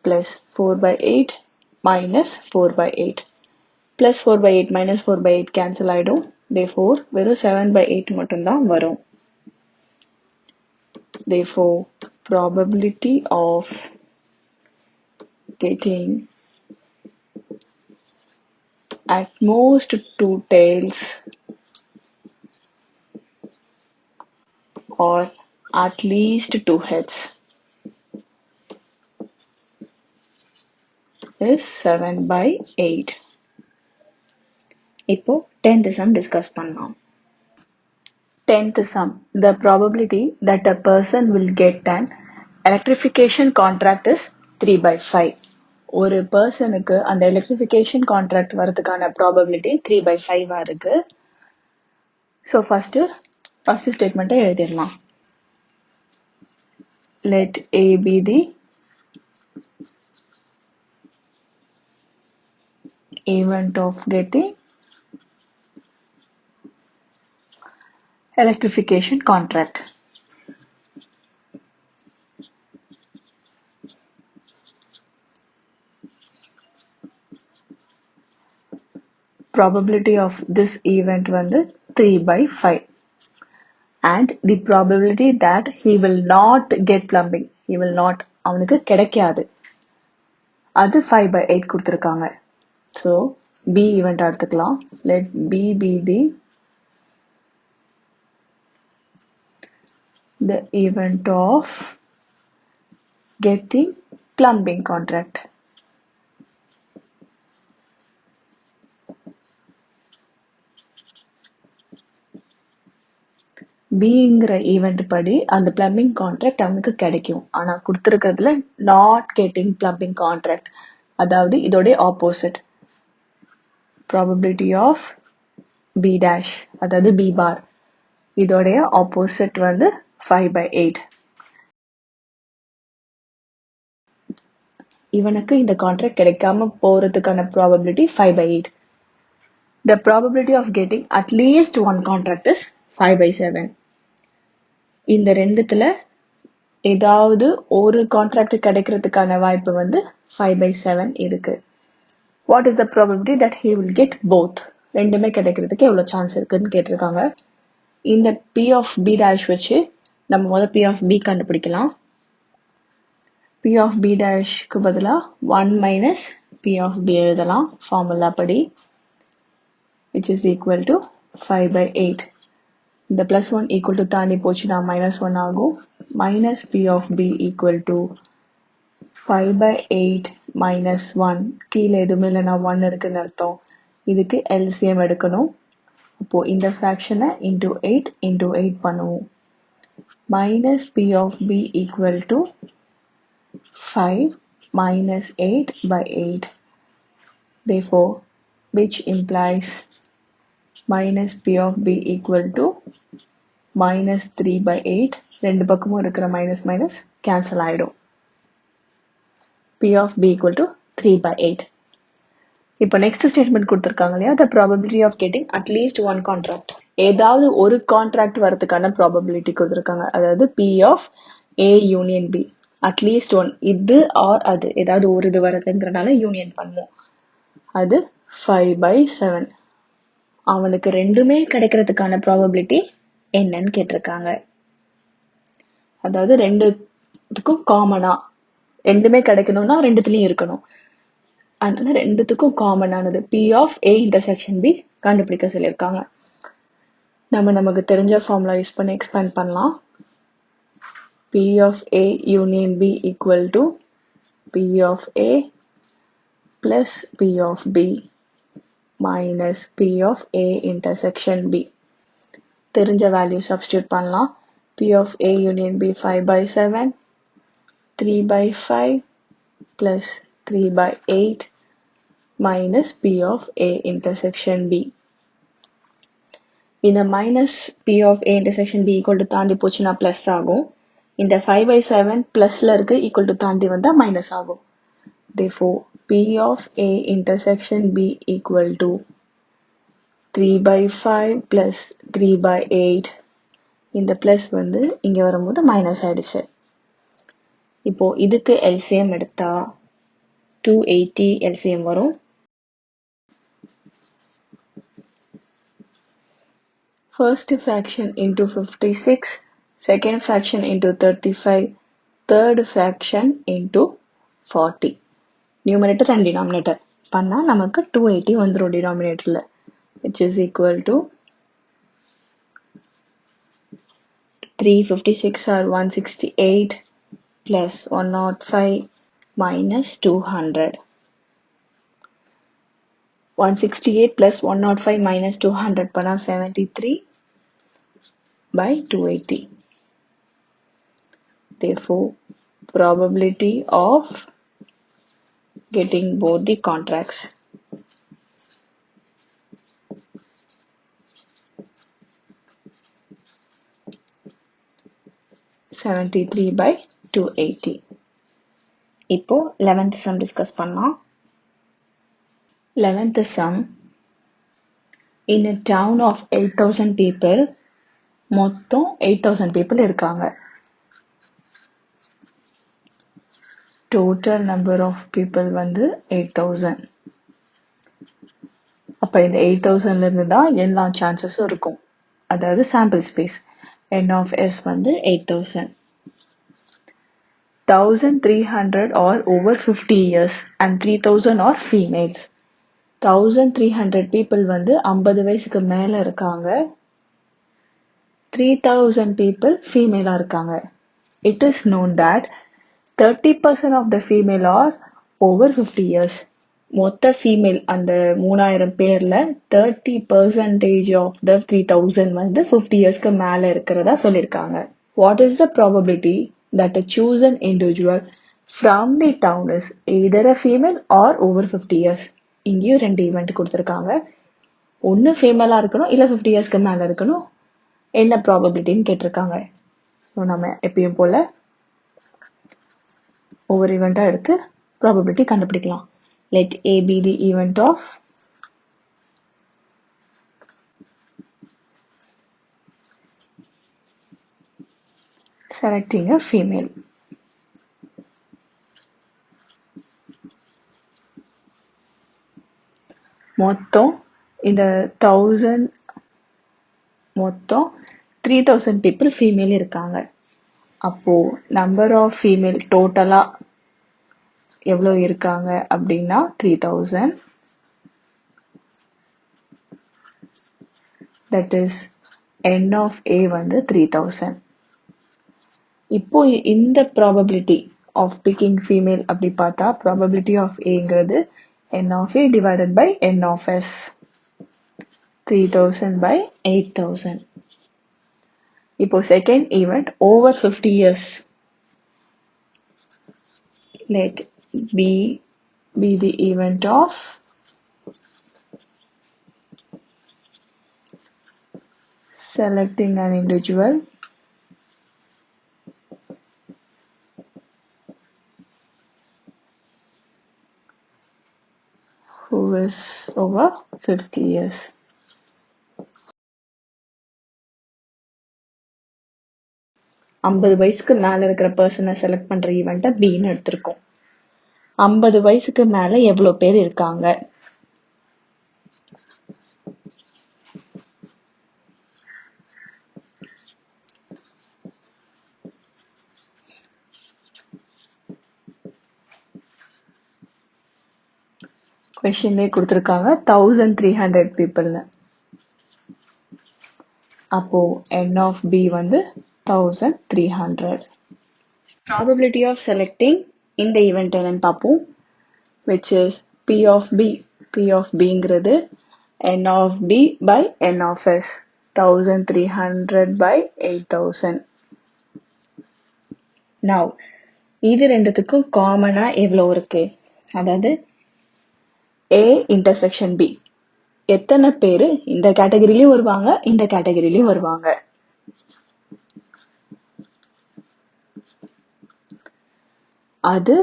plus 4/8 minus 4/8. plus 4/8 minus 4/8 cancel ஆயிடும். Therefore, வெறும் 7/8 மட்டும்தான் வரும். Therefore, probability of getting at most 2 tails or at least 2 heads is 7/8. இப்போ 10th sum discuss பண்ணலாம். 10th sum. The probability that a person will get an electrification contract is 3/5. ஒரு பர்சனுக்கு அந்த electrification contract வரதுக்கான probability 3/5 இருக்கு. So first ஸ்டேட்மெண்ட்டை எழுதிடலாம். Let A be the event of getting electrification contract. Probability of this event வந்து 3/5. And the probability that he will not get plumbing, he will not, அவனுக்கு கிடைக்காது, அது 5/8 கொடுத்துருக்காங்க. ஸோ B event எடுத்துக்கலாம். Let B be the event of getting plumbing contract. Bங்கிற event படி அந்த plumbing contract அவனுக்கு கிடைக்கும். ஆனா கொடுத்துருக்கிறதுல நாட் கெட்டிங் பிளம்பிங் கான்ட்ராக்ட், அதாவது இதோடைய opposite. Probability of B dash, அதாவது B bar, இதோடைய ஆப்போசிட் வந்து 5/8. இவனுக்கு இந்த கான்ட்ராக்ட் கிடைக்காம போறதுக்கான probability 5/8. The probability of getting at least one contract is 5/7. இந்த ரெண்டுத்துல ஏதாவது ஒரு கான்ட்ராக்ட் கிடைக்கிறதுக்கான வாய்ப்பு வந்து 5/7 இருக்கு. What is the probability that he will get both? ரெண்டுமே கிடைக்கிறதுக்கு எவ்வளவு சான்ஸ் இருக்குன்னு கேட்டிருக்காங்க. இந்த P of B dash வச்சு நம்ம முதல்ல P of B கண்டுபிடிக்கலாம். P of B dashக்கு பதிலா 1 minus P of B எழுதலாம் ஃபார்முலா படி, which is equal to 5/8. இந்த +1 equal to தாண்டி போச்சுன்னா -1 ஆகும். minus P of B equal to 5/8 minus 1. கீழே எதுவுமே இல்லைன்னா 1 இருக்குன்னு அர்த்தம். இதுக்கு LCM எடுக்கணும். அப்போ இந்த ஃப்ராக்ஷனை into 8 பண்ணுவோம். minus P of B equal to 5 minus 8/8. Therefore, which implies minus P of B equal to minus 3/8. ரெண்டு பக்கமும் இருக்கிற minus minus cancel ஆயிடும். P of B equal to 3/8. இப்போ நெக்ஸ்ட் ஸ்டேட்மெண்ட் கொடுத்துருக்காங்க இல்லையா, the probability of getting at least one contract. ஏதாவது ஒரு contract வரதுக்கான ப்ராபபிலிட்டி கொடுத்துருக்காங்க. அதாவது P of A union B, at least one, இது ஆர் அது, ஏதாவது ஒரு இது வரதுங்கிறனால யூனியன் பண்ணுவோம். அது 5/7. அவனுக்கு ரெண்டுமே கிடைக்கிறதுக்கான ப்ராபபிலிட்டி என்னன்னு கேட்டிருக்காங்க. அதாவது ரெண்டுத்துக்கும் காமனா ரெண்டுமே கிடைக்கணும்னா ரெண்டுத்துலயும் இருக்கணும். அதனால ரெண்டுத்துக்கும் காமனானது P of A intersection B கண்டுபிடிக்க சொல்லியிருக்காங்க. நமக்கு தெரிஞ்ச ஃபார்முலா யூஸ் பண்ணி எக்ஸ்பேண்ட் பண்ணலாம். P of A union B equal to P of A plus P of B minus P of A intersection B. தெரிஞ்ச வேல்யூ சப்ஸ்டியூட் பண்ணலாம். P of A union B 5/7, 3/5 plus 3/8 minus P of A intersection B. இந்த minus P of A intersection B equal to தாண்டி போச்சுன்னா plus ஆகும். இந்த 5/7 plusல இருக்கு equal to தாண்டி வந்தா minus ஆகும். Therefore, P of A intersection B equal to 3/5 plus 3/8. இந்த plus வந்து இங்க வரும்போது minus ஆயிடுச்சு. இப்போ இதுக்கு LCM எடுத்தா 280 LCM வரும். First fraction into 56, second fraction into 35, third fraction into 40. Numerator and denominator பண்ணா நமக்கு 280 வந்துரும் denominatorல, which is equal to 356 or 168 plus 105 minus 200. 168 plus 105 minus 200 பண்ணா 73 by 280. Therefore, probability of getting both the contracts. $73 by 280. இப்போ 11th sum discuss பண்ணலாம். 11th sum. In a town of 8,000 people, மொத்தம் 8,000 people இருக்காங்க. Total number of people வந்து 8,000. அப்ப இந்த 8,000ல இருந்து தான் எல்லா சான்சஸும் இருக்கும். அதாவது sample space. N of S வந்து 8,000. 1,300 are over 50 years and 3,000 are females. 1,300 people வந்து 50 வயசுக்கு மேல இருக்காங்க. 3,000 people female இருக்காங்க. It is known that 30% of the female are over 50 years. மொத்த female அந்த 3,000 பேர்ல 30% of the 3,000 வந்து 50 yearsக்கு மேல இருக்கிறதா சொல்லியிருக்காங்க. What is the probability that a chosen individual from the town is either a female or over 50 years? இங்கேயும் 2 event கொடுத்துருக்காங்க. ஒன்று ஃபீமேலா இருக்கணும், இல்லை 50 இயர்ஸ்க்கு மேல இருக்கணும். என்ன ப்ராபபிலிட்டின்னு கேட்டிருக்காங்க. ஸோ நம்ம எப்பயும் போல ஒவ்வொரு ஈவெண்ட்டா எடுத்து ப்ராபபிலிட்டி கண்டுபிடிக்கலாம். Let A be the event of selecting a female. மொத்தம் இந்த 1000 மொத்தம் 3,000 people female இருக்காங்க. அப்போ நம்பர் ஆஃப் ஃபீமேல் டோட்டலா எவ்வளோ இருக்காங்க அப்படின்னா 3,000. That is N of A வந்து 3,000. இப்போ இந்த ப்ராபபிலிட்டி ஆஃப் பிக்கிங் ஃபீமேல் அப்படி பார்த்தா ப்ராபபிலிட்டி ஆஃப் ஏங்கிறது N of A divided by N of S. 3,000 by 8,000. இப்போ second event over 50 years. Let B be the event of selecting an individual who is over 50 years. ஐம்பது வயசுக்கு மேல இருக்கிற பர்சனை select பண்ற ஈவெண்ட்டை பின்னு எடுத்திருக்கோம். 50 வயசுக்கு மேல எவ்வளவு பேர் இருக்காங்க? கொஸ்டின்லேயே கொடுத்துருக்காங்க 1300 பீப்புள்னு. அப்போ n of b வந்து 1300. Probability of selecting இந்த event என்னன்னு பார்ப்போம். Which is p of b. p of bங்கிறது n of b by n of s. 1300 by 8000. Now இது ரெண்டுத்துக்கும் காமனா எவ்வளோ இருக்கு? அதாவது a intersection b. எத்தனை பேரு இந்த கேட்டகரியிலயும் வருவாங்க, இந்த கேட்டகரியிலயும் வருவாங்க? அது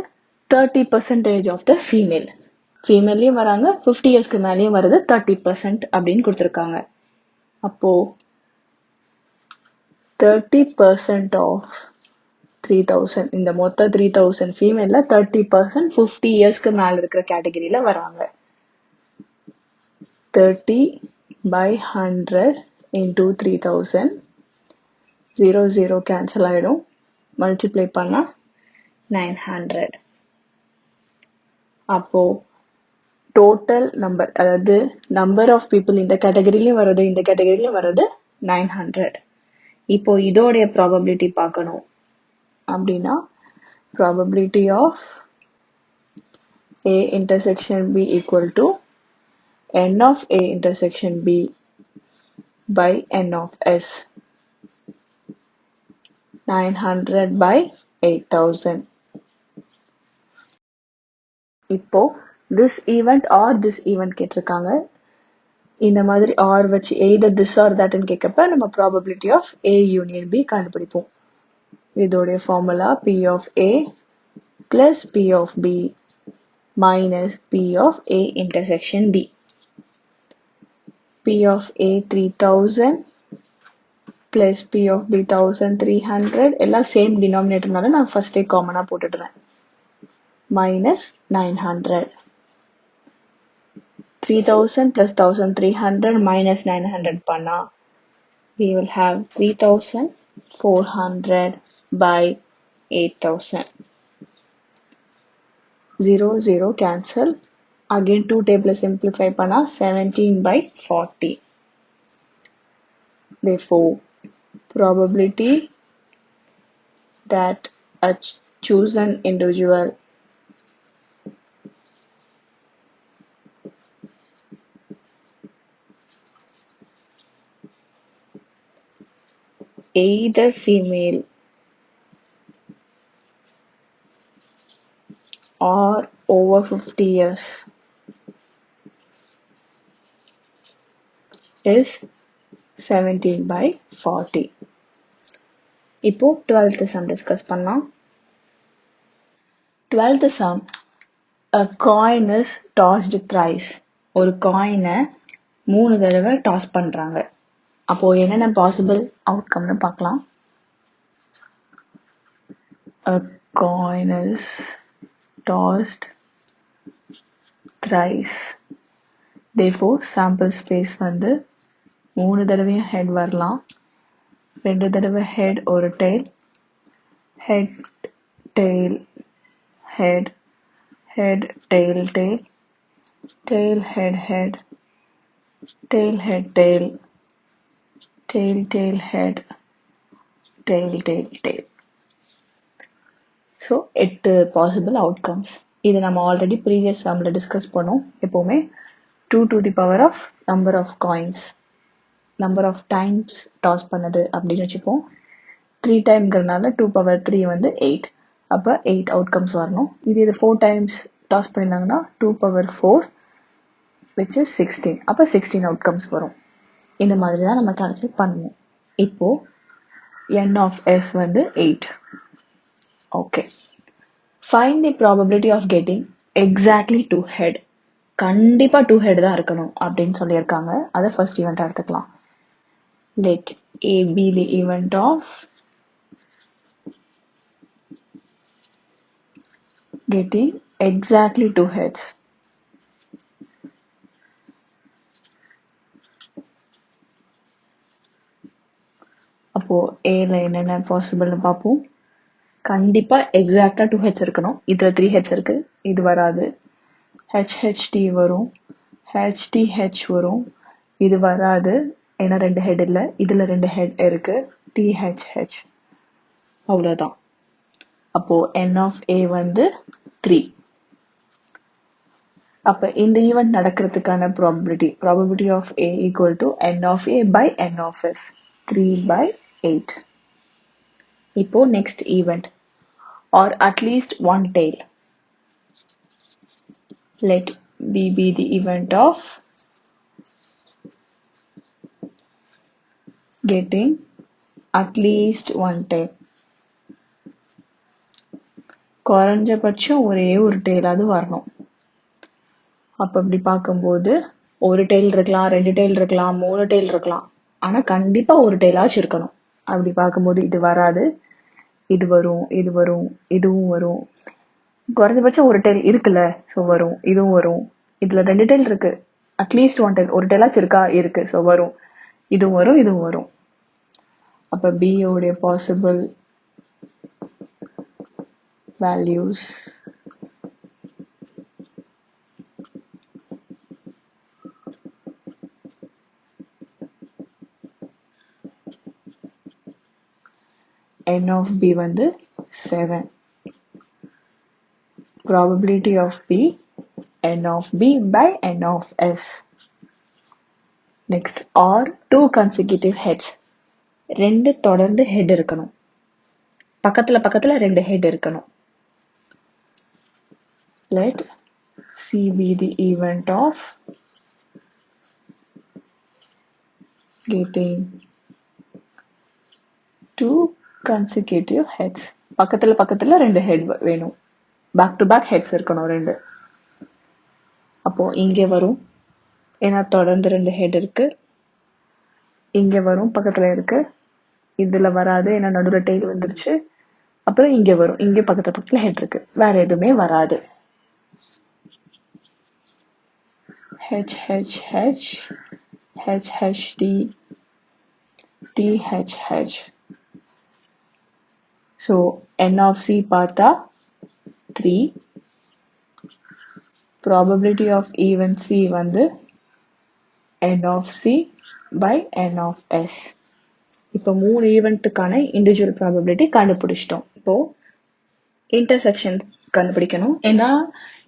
30% of the female. ஃபீமேல்லையும் வராங்க, 50 இயர்ஸ்க்கு மேலேயும் வருது, 30% அப்படின்னு கொடுத்துருக்காங்க. அப்போ 30% of 3000, இந்த மொத்த 3000 ஃபீமேல்ல 30% 50 இயர்ஸ்க்கு மேல இருக்கிற கேட்டகரியில வராங்க. 30 by 100 into 3000, 0 கேன்சல் ஆயிடும். மல்டிப்ளை பண்ணா 900. அப்போ டோட்டல் நம்பர், அதாவது நம்பர் ஆஃப் பீப்புள் இந்த கேட்டகரியிலையும் வருது, இந்த கேட்டகரியிலையும் வருது 900. இப்போ இதோடைய ப்ராபபிலிட்டி பார்க்கணும் அப்படின்னா probability of a intersection b equal to n of a intersection b by n of s. 900 by 8000. இப்போ this event or this event கேட்டிருக்காங்க. இந்த மாதிரி or வச்சு either this or that கேட்கப்ப நம்ம probability of a union b கண்டுபிடிப்போம். இதோடைய formula p of a plus p of b minus p of a intersection b. p of a 3000 plus p of b 1300 எல்லாம் same டினாமினேட்டர்னால நான் ஃபர்ஸ்டே காமனா போட்டுடுறேன். minus 900. 3000 plus 1300 minus 900 பண்ணா we will have 3400 by 8000. 0 cancel. Again 2 table simplify பண்ணா 17 by 40. Therefore probability that a chosen individual either female or over 50 years is 17 by 40. இப்போ 12th sum discuss பண்ணலாம். 12th sum, a coin is tossed thrice. ஒரு காயினை 3 தடவை toss பண்றாங்க. அப்போ என்னென்ன possible அவுட்கம்னு பார்க்கலாம். A coin is tossed thrice. Therefore sample space வந்து 3 தடவையும் head வரலாம், 2 தடவை head ஒரு tail, head tail head head tail tail tail head head tail head tail tail tail head tail tail tail. So 8 possible outcomes. இது நம்ம already previous சம்மில் discuss பண்ணோம். எப்போவுமே 2 to the power of number of coins, number of times toss பண்ணது அப்படின்னு வச்சுப்போம். 3 டைம்ங்கிறதுனால 2 power 3 வந்து 8. அப்போ 8 அவுட்கம்ஸ் வரணும். இது 4 டைம்ஸ் டாஸ் பண்ணியிருந்தாங்கன்னா 2 power 4 which is 16. அப்போ 16 அவுட்கம்ஸ் வரும். இந்த மாதிரி தான் நம்ம கால்குலேட் பண்ணணும். இப்போ n of s வந்து 8. Okay, find the probability of getting exactly 2 head. கண்டிப்பா 2 ஹெட் தான் இருக்கணும் அப்படின்னு சொல்லியிருக்காங்க. அதை ஃபர்ஸ்ட் ஈவெண்ட் எடுத்துக்கலாம். Let a be the event of getting exactly 2 heads. அப்போ ஏல என்னென்ன பாசிபிள்னு பார்ப்போம். கண்டிப்பா எக்ஸாக்டா 2 ஹெட்ஸ் இருக்கணும். இதுல 3 ஹெட்ஸ் இருக்கு, இது வராது. HHT வரும், HTH வரும். இது வராது ஏன்னா 2 ஹெட் இல்லை, இதுல 2 ஹெட் இருக்கு. THH அவ்வளோதான். அப்போ N of A வந்து 3. அப்ப இந்த ஈவெண்ட் நடக்கிறதுக்கான probability of A equal to N of A by N of S, 3/8. இப்போ next event, or at least one tail. Let B be the event of getting at least one tail. குறைஞ்சபட்சம் ஒரே ஒரு டெய்லாவது வரணும். அப்ப இப்படி பார்க்கும்போது ஒரு டெய்ல் இருக்கலாம், 2 டெய்ல் இருக்கலாம், 3 டெய்ல் இருக்கலாம். ஆனா கண்டிப்பா ஒரு டெய்லாச்சும் இருக்கணும். அப்படி பார்க்கும்போது இது வராது, இது வரும், இது வரும், இதுவும் வரும். குறைஞ்சபட்சம் ஒரு டெய்ல் இருக்குல்ல, ஸோ வரும், இதுவும் வரும். இதுல 2 டெய்ல் இருக்கு, அட்லீஸ்ட் ஒன் டெய்ல், ஒரு டெய்லாச்சும் இருக்கா, இருக்கு, ஸோ வரும், இதுவும் வரும், இதுவும் வரும். அப்ப B உடைய possible values N of B வந்து 7. Probability of B, N of B by N of S. Next, or 2 consecutive heads. 2 தொடர்ந்து ஹெட் இருக்கணும். பக்கத்துல பக்கத்துல 2 ஹெட் இருக்கணும். Let C be the event of getting 2 consecutive heads. பக்கத்துல பக்கத்துல 2 head வேணும். Back to back heads இருக்கணும் 2. அப்போ இங்கே வரும், ஏன்னா தொடர்ந்து 2 ஹெட் இருக்கு. இங்க வரும், பக்கத்துல இருக்கு. இதுல வராது ஏன்னா நடுவுல டெய்ல் வந்துருச்சு. அப்புறம் இங்க வரும், இங்க பக்கத்துல பக்கத்துல ஹெட் இருக்கு, வேற எதுவுமே வராது. HHH, HHT, THH. So N of C பார்த்தா 3. Probability of event C வந்து N of C by N of S. இப்போ 3 ஈவெண்ட்டுக்கான இண்டிவிஜுவல் ப்ராபபிலிட்டி கண்டுபிடிச்சிட்டோம். இப்போ இன்டர்செக்ஷன் கண்டுபிடிக்கணும். ஏன்னா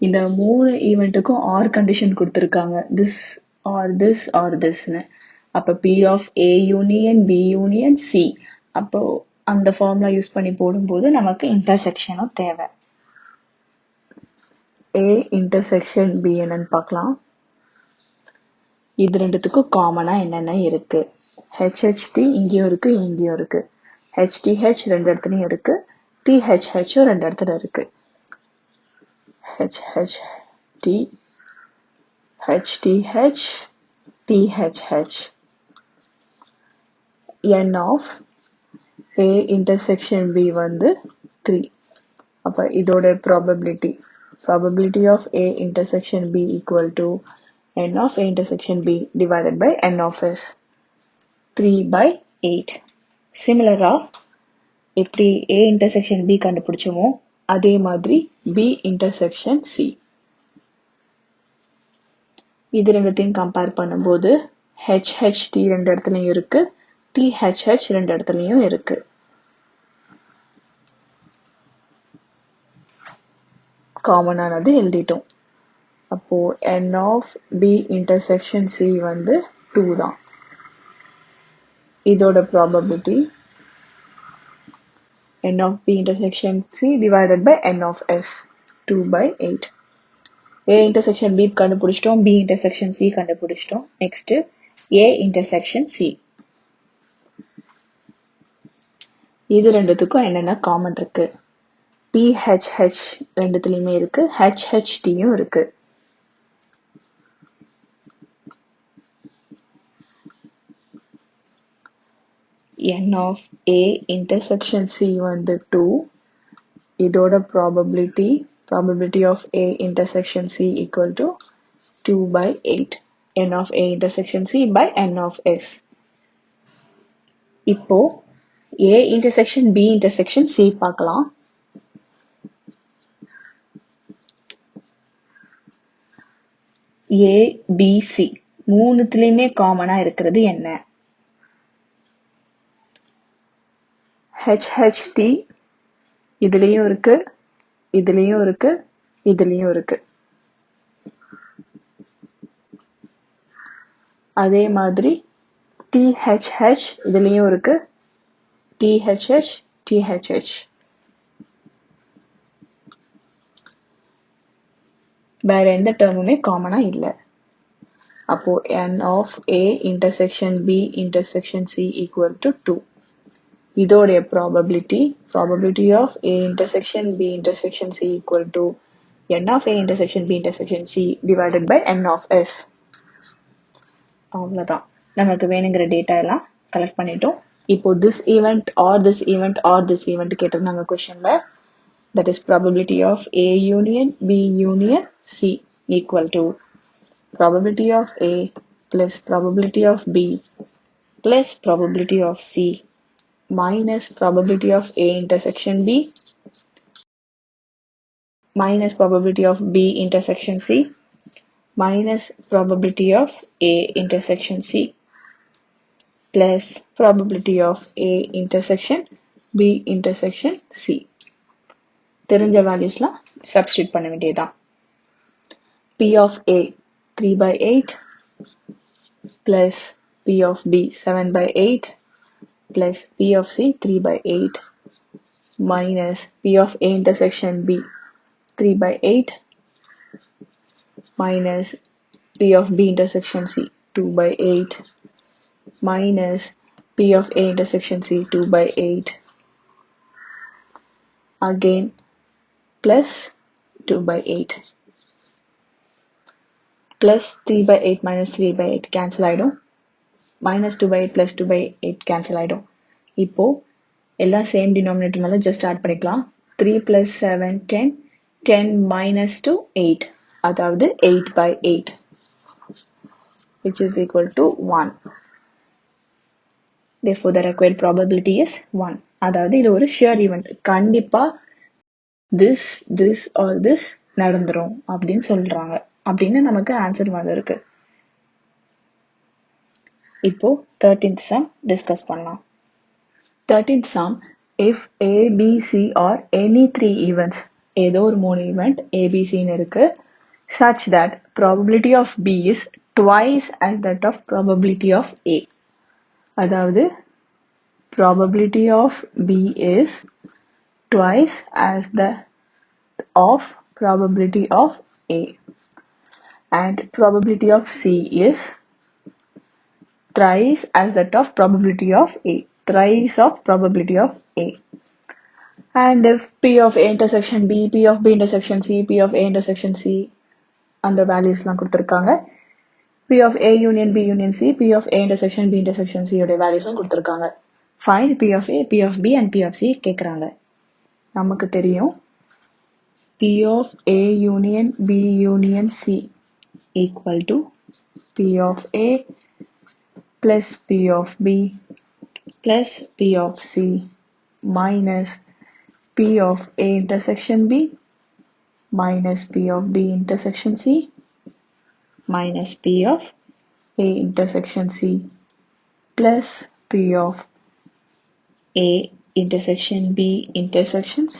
இந்த 3 ஈவெண்ட்டுக்கும் ஆர் கண்டிஷன் கொடுத்துருக்காங்க, திஸ் ஆர் திஸ் ஆர் திஸ்ன்னு. அப்போ P of A union B union C. அப்போ அந்த ஃபார்முலா யூஸ் பண்ணி போடும்போது நமக்கு இன்டர்செக்ஷனும் தேவை. A இன்டர்செக்ஷன் B என்னன்னு பார்க்கலாம். இது ரெண்டுத்துக்கும் காமனா என்னென்ன இருக்கு? HHT இங்கேயும் இருக்கு, இங்கேயும் இருக்கு. HTH 2 இடத்துலயும் இருக்கு, THH 2 இடத்துல இருக்கு. HHT, HTH, THH. N of A intersection B வந்து 3. அப்ப இதோட probability of A intersection B equal to N of A intersection B divided by N of S, 3/8. சிமிலரா எப்படி A intersection B கண்டுபிடிச்சோமோ அதே மாதிரி B intersection C. இது ரெண்டுத்தையும் compare பண்ணும்போது HHT 2 இடத்துலயும் இருக்கு, THH 2 இடத்துலயும் இருக்கு. காமனானது எழுதிட்டோம். அப்போ N of B intersection C வந்து 2 தான். இதோட probability N of B intersection C divided by N of S, 2/8. A intersection B கண்டுபிடிச்சிட்டோம், B intersection C கண்டுபிடிச்சிட்டோம். Next A intersection C. இது ரெண்டுத்துக்கும் என்னென்ன காமன் இருக்கு? THH ரெண்டுத்துலயுமே இருக்கு, HHTயும் இருக்கு. N of A intersection C வந்து 2. இதோட probability of A intersection C equal to 2/8. N of A intersection C by N of S. இப்போ A intersection B intersection C பார்க்கலாம். ABC மூணுத்துலயுமே காமனா இருக்கிறது என்ன? HHT இதுலயும் இருக்கு, இதுலயும் இருக்கு, இதுலயும் இருக்கு. அதே மாதிரி THH இதுலயும் இருக்கு, THH, THH. வேற எந்த டேர்முமே காமனா இல்லை. அப்போ N of A intersection B intersection C equal to 2. இதோடைய probability of A intersection B intersection C equal to N of A intersection B intersection C divided by N of S. அவ்வளோதான். நமக்கு வேணுங்கிற data எல்லாம் collect பண்ணிட்டோம். இப்போ this event or this event or this event கேட்டிருந்தாங்க கொஸ்டின்ல. That is probability of A union B union C equal to probability of A plus probability of B plus probability of C minus probability of A intersection B minus probability of B intersection C minus probability of A intersection C plus probability of A intersection B intersection C. தெரிஞ்ச வேல்யூஸ்லாம் substitute பண்ண வேண்டியதுதான். P of A 3 by 8 plus P of B 7 by 8 plus P of C 3 by 8 minus P of A intersection B 3 by 8 minus P of B intersection C 2 by 8 minus P of A intersection C 2 by 8 again plus 2 by 8 plus 3 by 8 minus 3 by 8 cancel ஆயிடும் minus 2 by 8 plus 2 by 8 cancel ஆயிடும். இப்போ எல்லாம் same டினாமினேட்டர்னால just add பண்ணிக்கலாம். 3 plus 7 10 10 minus 2 8 அதாவது 8 by 8 which is equal to 1. Therefore the required probability is 1. அதாவது இது ஒரு shear event. கண்டிப்பா this or this நடந்துரும் அப்படின்னு சொல்றாங்க. அப்படின்னு நமக்கு ஆன்சர் வந்திருக்கு. இப்போ 13th sum டிஸ்கஸ் பண்ணலாம். 13th sum, if A, B, C or any 3 events, ஏதோ ஒரு 3 event A, B, C ன்னு இருக்கு, such that probability of B is twice as that of probability of A. அதாவது probability of B is twice as the of probability of A. And probability of C is thrice as that of probability of A. Thrice of probability of A. And if P of A intersection B, P of B intersection C, P of A intersection C அந்த வேல்யூஸ்லாம் கொடுத்துருக்காங்க. P of A union B union C, P of A intersection B intersection C உடைய வேல்யூஸும் கொடுத்துருக்காங்க. Find P of A, P of B and P of C கேட்குறாங்க. நமக்கு தெரியும் P of A union B union C equal to P of A plus P of B plus P of C minus P of A intersection B minus P of B intersection C minus P of A intersection C plus P of A intersection B intersection C.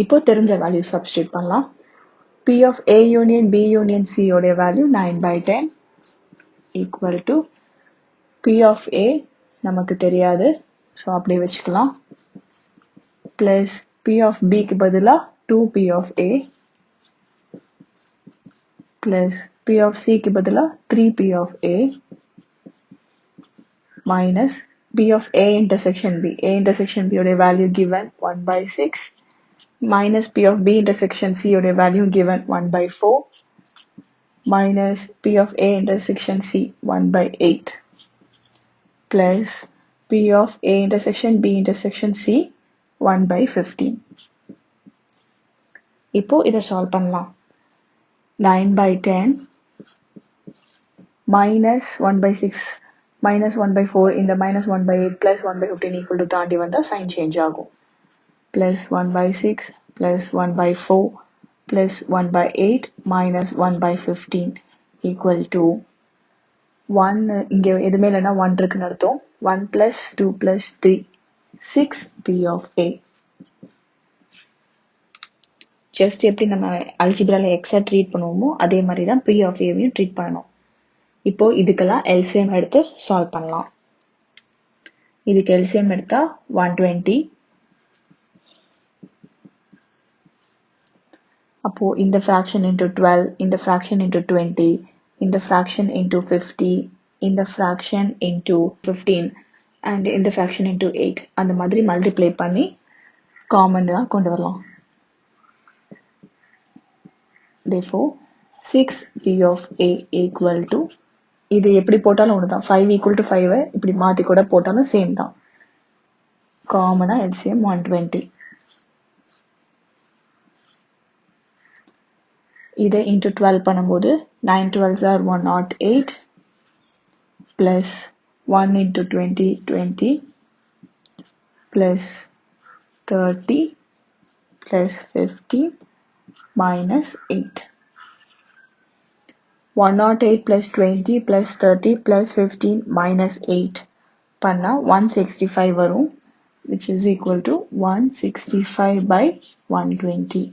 இப்போ தெரிஞ்ச value substitute பண்ணலாம். P of A union B union C உடைய value 9 by 10 equal to P of A நமக்கு தெரியாது, so அப்படியே வச்சுக்கலாம். Plus P of B க்கு பதிலா 2P of A plus P of C க்கு பதிலா 3P of A minus P of A intersection B. A intersection B உடைய value given 1 by 6 minus P of B intersection C உடைய value given 1 by 4 minus P of A intersection C 1 by 8 plus P of A intersection B intersection C 1 by 15. இப்போ இதை solve பண்ணலாம். 9 by 10 minus 1 by 6 minus 1 by 4 இந்த minus 1 by 8 plus 1 by 15 equal to தாண்டி வந்தா sign change ஆகும். Plus 1 by 6 plus 1 by 4 plus 1 by 8 minus 1 by 15 equal to 1 இங்கே எதுவுமே இல்லைன்னா 1 இருக்குன்னு அர்த்தம். 1 plus 2 plus 3 6 P of A. Just எப்படி நம்ம அல்ஜிப்ரால எக்ஸா ட்ரீட் பண்ணுவோமோ அதே மாதிரி தான் P of Aவையும் ட்ரீட் பண்ணணும். இப்போ இதுக்கெல்லாம் எல்சிஎம் எடுத்து சால்வ் பண்ணலாம். இதுக்கு எல்சிஎம் எடுத்தா 120. அப்போ இந்த fraction into 12, இந்த fraction into 20, இந்த fraction into 50, இந்த fraction into 15 and இந்த fraction into 8 அந்த மாதிரி மல்டிப்ளை பண்ணி காமனா கொண்டு வரலாம். Therefore 6P of A equal to, இது எப்படி போட்டாலும் ஒண்ணுதான், 5 equal to 5 இப்படி மாத்தி கூட போட்டாலும் சேம் தான். காமனா LCM 120. இதை into 12 பண்ணும்போது 9 12s are 108 plus 1 into 20 20 plus 30 plus 50 minus 8. 108 plus 20 plus 30 plus 15 minus 8 பண்ணா 165 வரும், which is equal to 165 by 120.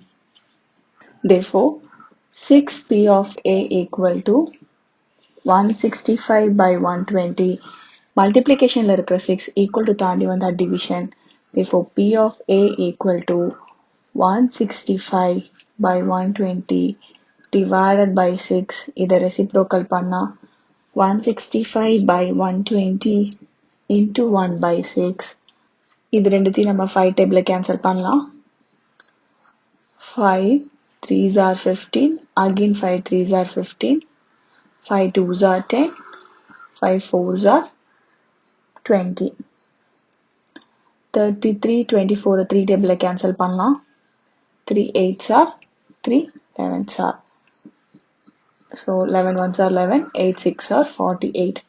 Therefore 6P of A equal to 165 by 120. Multiplicationல இருக்கிற 6 equal to தாண்டி வந்தா division. Therefore P of A equal to 165 by 120 divided by 6. இதை reciprocal பண்ணா 165 by 120 into 1 by 6. இது ரெண்டுத்தையும் நம்ம 5 டேபிள்ல கேன்சல் பண்ணலாம். 5 3s are 15, again 5 3s are 15, 5 2s are 10, 5 4s are 20. 33 24 3 டேபிள்ல கேன்சல் பண்ணலாம். 3 8s are 3 11s are. So 11 1s are 11, 8 6 are 48.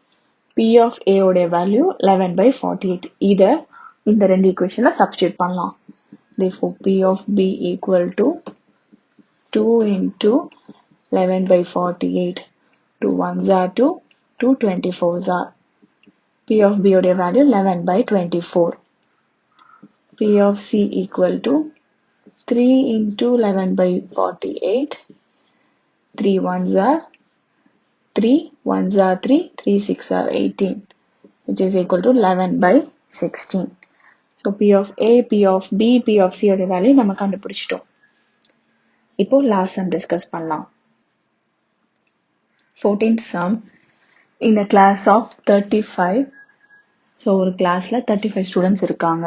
P of A உடைய வேல்யூ 11 by 48. இதை இந்த ரெண்டு ஈக்குவேஷன்ல சப்ஸ்டியூட் பண்ணலாம். Therefore P of B equal to 2 into 11 by 48. 2 1s are 2, 2 24s are. P of B உடைய value 11 by 24. P of C equal to 3 into 11 by 48. 3 1s are 3, 1s are 3, 3 6 are 18, which is equal to 11 by 16. So P of A, P of B, P of C உடைய value நம்ம கண்டுபிடிச்சிட்டோம். இப்போ last some discuss பண்ணலாம். 14th sum in a class of 35. So ஒரு கிளாஸ்ல 35 students இருக்காங்க.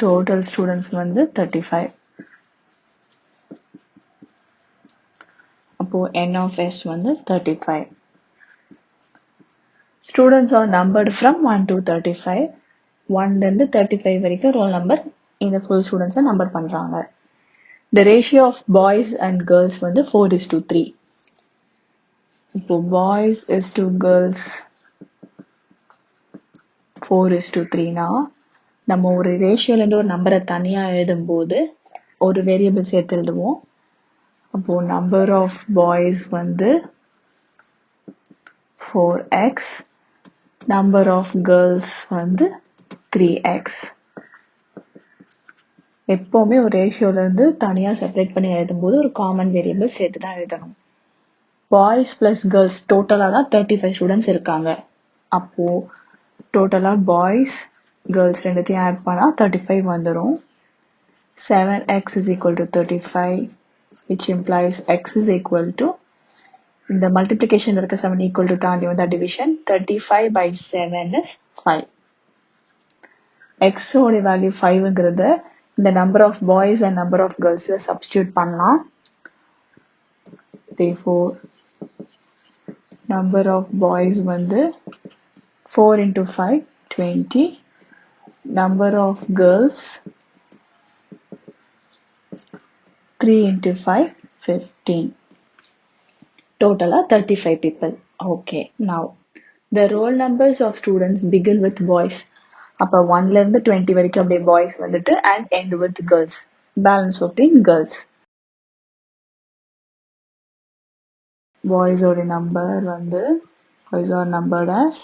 Total students வந்து 35. அப்போ n of s வந்து 35. Students are numbered from 1 to 35. 1ல இருந்து 35 வரைக்கும் ரோல் நம்பர் இந்த ஃபுல் ஸ்டூடெண்ட்ஸை நம்பர் பண்றாங்க. The ratio of boys and girls வந்து 4:3. இப்போ boys is to girls 4:3னா நம்ம ஒரு ரேஷியோல இருந்து ஒரு நம்பரை தனியா எழுதும்போது ஒரு வேரியபிள் சேர்த்து எழுதுவோம். அப்போ நம்பர் ஆஃப் பாய்ஸ் வந்து 4x, நம்பர் ஆஃப் கேர்ள்ஸ் வந்து 3x. எப்பவுமே ஒரு ரேஷியோல இருந்து தனியா செப்பரேட் பண்ணி எழுதும்போது ஒரு காமன் வேரியபிள் சேர்த்து தான் எழுதணும். பாய்ஸ் பிளஸ் கேர்ள்ஸ் டோட்டலா தான் 35 ஸ்டூடெண்ட்ஸ் இருக்காங்க. அப்போ டோட்டலா பாய்ஸ் கேர்ள்ஸ் ரெண்டுத்தையும் ஆட் பண்ணா 35 வந்துடும். 7x is equal to 35, which implies x is equal to, இந்த மல்டிப்ளிகேஷன் இருக்க 7 equal to தாண்டி வந்தா டிவிஷன். 35 by 7 is 5. x ஓட வேல்யூ 5ங்கிறத இந்த number of boys and number of கேர்ள்ஸ்ல சப்ஸ்டியூட் பண்ணலாம். Therefore number of boys வந்து 4 into 5 20, number of girls 3 into 5 15. Total 35 people. Okay, now the roll numbers of students begin with boys. அப்ப 1ல இருந்து 20 வரைக்கும் அப்படியே பாய்ஸ் வந்துட்டு and end with girls. Balance 15 girls. boys ஓட number வந்து boys are numbered as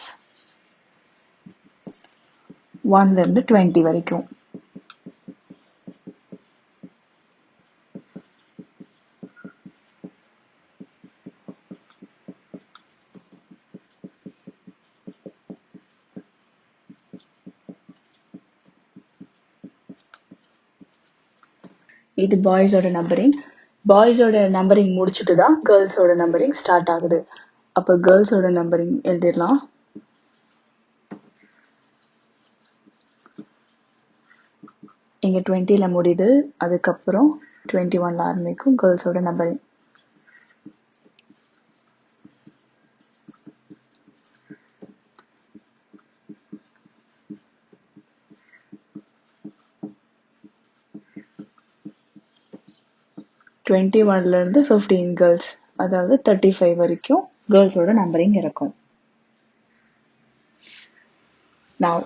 1 ல இருந்து 20 வரைக்கும். இது boys ஓட நம்பரிங். பாய்ஸ் ஓட நம்பரிங் முடிச்சுட்டு தான் கேர்ள்ஸ் ஓட நம்பரிங் ஸ்டார்ட் ஆகுது. அப்போ கேர்ள்ஸ் ஓட நம்பரிங் எழுதிடலாம். இங்க 20ல முடியுது, அதுக்கப்புறம் 21ல ஆரம்பிக்கும் கேர்ள்ஸ் ஓட நம்பரிங். டுவெண்ட்டி ஒன்ல இருந்து 15 கேர்ள்ஸ், அதாவது 35 வரைக்கும் கேர்ள்ஸோட நம்பரிங் இருக்கும். Now,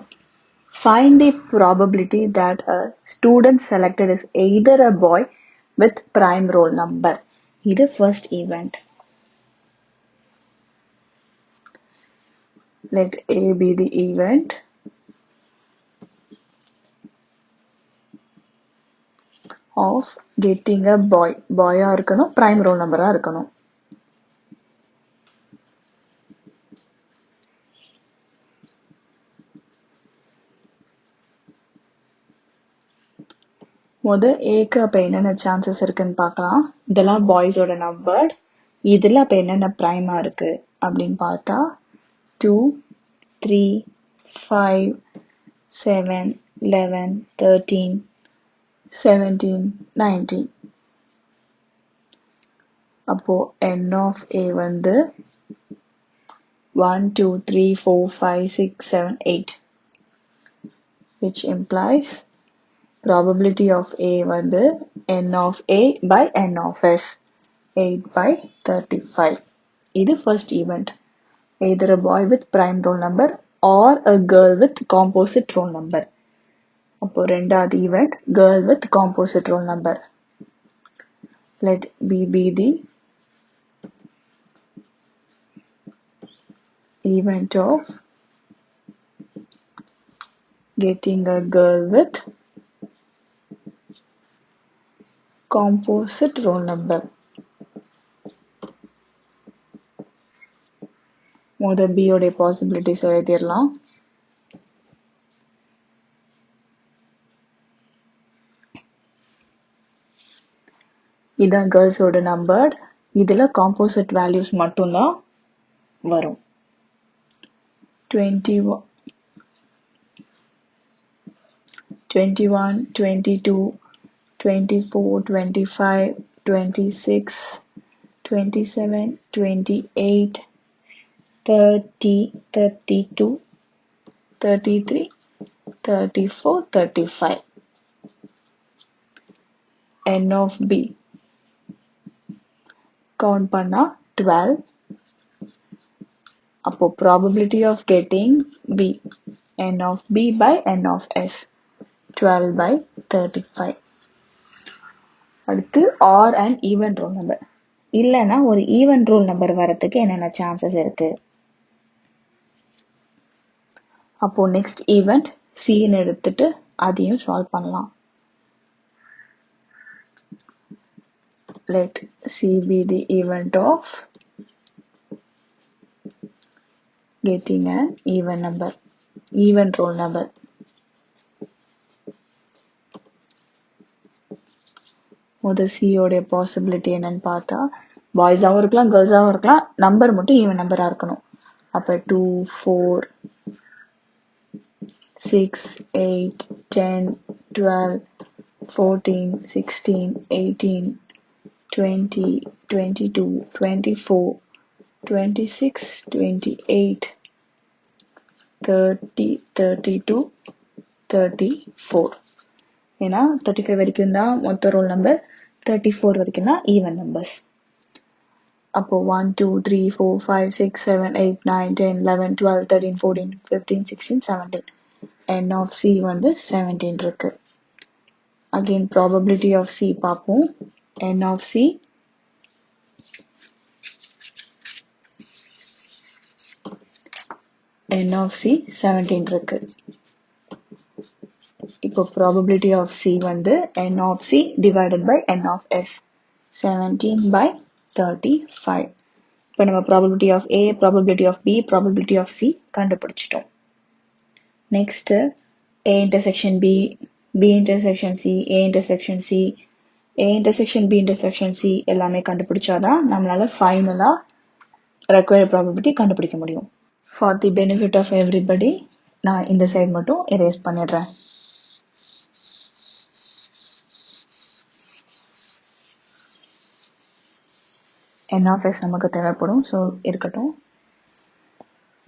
find the probability that a student selected is either a boy with prime roll number. இது first event. Let A be the event. Of getting a boy. Boy-ஆ இருக்கணும், prime roll number-ஆ இருக்கணும். ஏக்கு அப்ப என்னென்ன chances இருக்குன்னு பார்க்கலாம். இதெல்லாம் பாய்ஸோட நம்பர். இதுல அப்ப என்னென்ன பிரைமா இருக்கு அப்படின்னு பார்த்தா 2, 3, 5, 7, 11, 13, 17, 19. அப்போ n of a வந்து 1, 2, 3, 4, 5, 6, 7, 8, which implies probability of a வந்து n of a by n of s, 8 by 35. இது first event. Either a boy with prime roll number or a girl with composite roll number. அப்போ ரெண்டாவது event, girl with composite roll number. Let B be the event of getting a girl with composite roll number. B ஓட possibilities எழுதிடலாம். இதான் girls ஓட number. இதுல composite values மட்டும்தான் வரும். 21, 22, 24, 25, 26, 27, 28, 30, 32, 33, 34, 35. N of B. Count பண்ணா 12. அப்போ probability of getting B. N of B by N of S. 12 by 35. அடுத்து or an even roll number. இல்லைன்னா ஒரு even roll number வரதுக்கு என்னென்ன சான்சஸ் இருக்கு? அப்போ நெக்ஸ்ட் ஈவெண்ட் Cன்னு எடுத்துட்டு அதையும் சால்வ் பண்ணலாம். Let C be the event of getting an even number, even roll number. C ஓட பாசிபிலிட்டி என்னன்னு பார்த்தா பாய்ஸாகவும் இருக்கலாம், கேர்ள்ஸாகவும் இருக்கலாம், நம்பர் மட்டும் ஈவன் நம்பரா இருக்கணும். அப்ப 2, 4, 6, 8, 10, 12, 14, 16, 18, 20, 22, 24, 26, 28, 30, 32, 34. ஏன்னா 35 வரைக்கும் தான் மொத்த ரோல் நம்பர், 34 வரைக்கும் தான் ஈவன் நம்பர்ஸ். அப்போ 1, 2, 3, 4, 5, 6, 7, 8, 9, 10, 11, 12, 13, 14, 15, 16, 17. N of C வந்து 17 இருக்கு. Again probability of C பார்ப்போம். N of C n of c 17 இருக்கு. இப்போ probability of c வந்து n of c divided by n of s 17 by 35. இப்போ நம்ம probability of a, probability of b, probability of c கண்டுபிடிச்சிட்டோம். Next a intersection b, b intersection c, a intersection c, a intersection b intersection c எல்லாமே கண்டுபிடிச்சாதான் நம்மளால ஃபைனலா required probability கண்டுபிடிக்க முடியும். For the benefit of everybody நான் இந்த side மட்டும் erase பண்ணிடுறேன். n of s நமக்கு தேவைப்படும், ஸோ இருக்கட்டும்.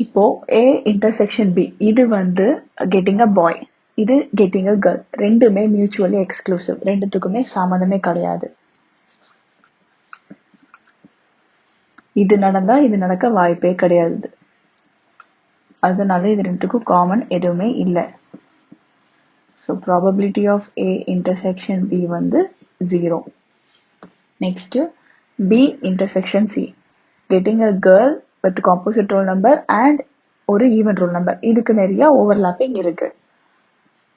இப்போ a intersection b இது வந்து getting a boy, இது getting a girl, ரெண்டுமே mutually exclusive, ரெண்டுத்துக்குமே சம்மந்தமே கிடையாது. இது நடந்தா இது நடக்க வாய்ப்பே கிடையாது, அதனால இது ரெண்டுத்துக்கும் காமன் எதுவுமே இல்லை. So probability of a intersection b வந்து 0. Next b intersection c, getting a girl with composite roll number and ஒரு even roll number, இதுக்கு நிறைய overlapping இருக்கு.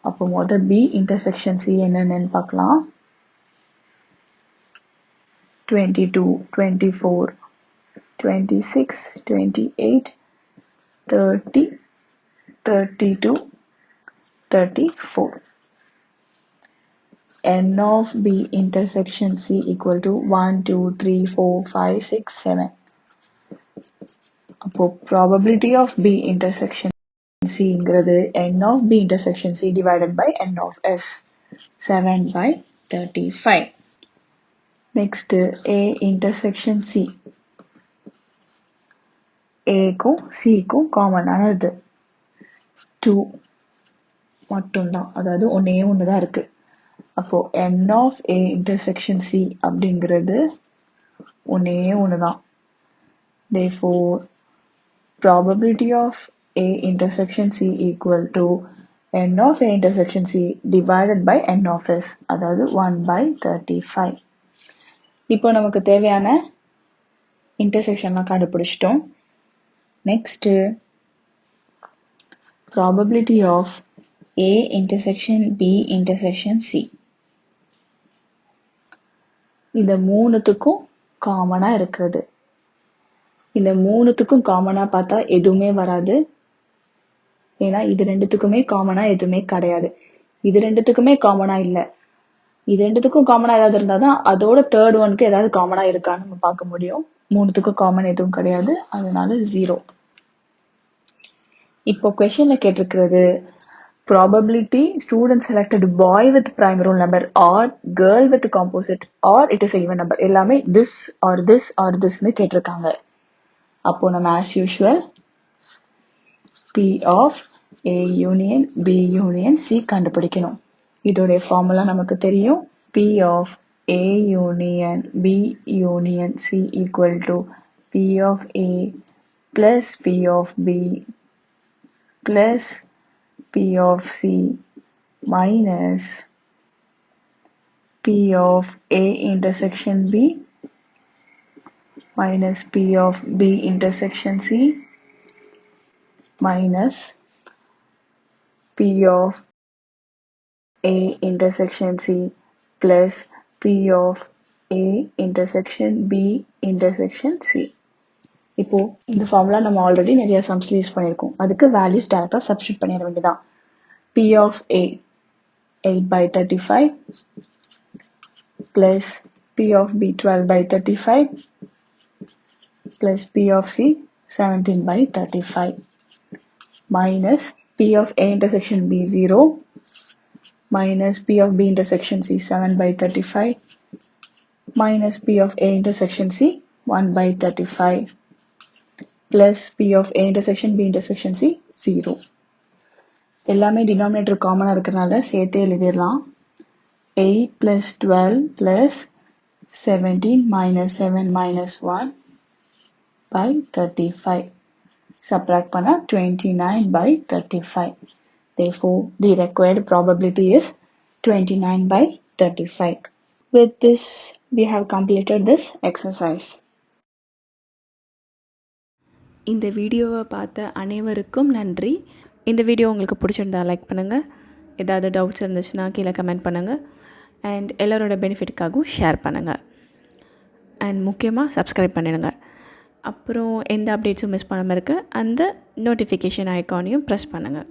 அப்போ மொதல் b intersection c என்னன்னு பார்க்கலாம். 22, 24, 26, 28, 30, 32, 34. n of b intersection c equal to 1, 2, 3, 4, 5, 6, 7. அப்போ probability of b intersection c ங்கிறது n of b intersection c divided by n of s 7 by 35. Next a intersection c, aக்கும் cக்கும் காமனானது 2 மட்டும்தான், அதாவது ஒன்னே ஒண்ணுதான் இருக்கு. அப்போ n of a intersection c அப்படிங்கிறது ஒன்னே ஒண்ணுதான். Therefore probability of a intersection c equal to n of a intersection c divided by n of s, அதாவது 1 by 35. இப்போ நமக்கு தேவையான இன்டர்செக்ஷன்லாம் கண்டுபிடிச்சிட்டோம். Next probability of a intersection b intersection c, இந்த மூணுத்துக்கும் காமனா இருக்கிறது. இந்த மூணுத்துக்கும் காமனா பார்த்தா எதுவுமே வராது, ஏன்னா இது ரெண்டுத்துக்குமே காமனா எதுவுமே கிடையாது. இது ரெண்டுத்துக்குமே காமனா இல்லை, இது ரெண்டுத்துக்கும் காமனா ஏதாவது இருந்தாதான் அதோட தேர்ட் ஒனுக்கு ஏதாவது காமனா இருக்கான்னு நம்ம பார்க்க முடியும். மூணுத்துக்கும் காமன் எதுவும் கிடையாது, அதனால 0. இப்போ கொஸ்டின்ல கேட்டிருக்கிறது probability student selected boy with prime roll number or girl with composite or it is a even number, எல்லாமே this or this or this னு கேட்டிருக்காங்க. அப்போ நம்ம as usual p of a union b union c கண்டுபிடிக்கணும். இதோடைய formula நமக்கு தெரியும். p of a union b union c equal to p of a plus p of b plus p of c minus p of a intersection b minus p of b intersection c minus p of a intersection c plus p of a intersection b intersection c. இப்போ இந்த formula நம்ம already நிறைய சம்ஸ்ல use பண்ணியிருக்கோம், அதுக்கு values டைரக்டா substitute பண்ணிட வேண்டியதான். p of a 8 by 35 plus p of b 12 by 35 plus p of c 17 by 35 minus p of a intersection b 0 minus p of b intersection c 7 by 35 minus p of a intersection c 1 by 35 plus p of a intersection b intersection c 0. எல்லாமே denominator காமனா இருக்கிறனால சேர்த்தே எழுதிடலாம். 8 plus 12 plus 17 minus 7 minus 1 by 35. Subtract பண்ணா 29 by 35. Therefore, the required probability is 29 by 35. With this, we have completed this exercise. இந்த வீடியோவை பார்த்த அனைவருக்கும் நன்றி. இந்த வீடியோ உங்களுக்கு பிடிச்சிருந்தா லைக் பண்ணுங்கள். ஏதாவது டவுட்ஸ் இருந்துச்சுன்னா கீழே கமெண்ட் பண்ணுங்கள். அண்ட் எல்லோரோட பெனிஃபிட்டுக்காகவும் ஷேர் பண்ணுங்கள். அண்ட் முக்கியமாக சப்ஸ்கிரைப் பண்ணிடுங்க. அப்புறம் எந்த அப்டேட்ஸும் மிஸ் பண்ணாமல் இருக்க அந்த நோட்டிஃபிகேஷன் ஐக்கானையும் ப்ரெஸ் பண்ணுங்கள்.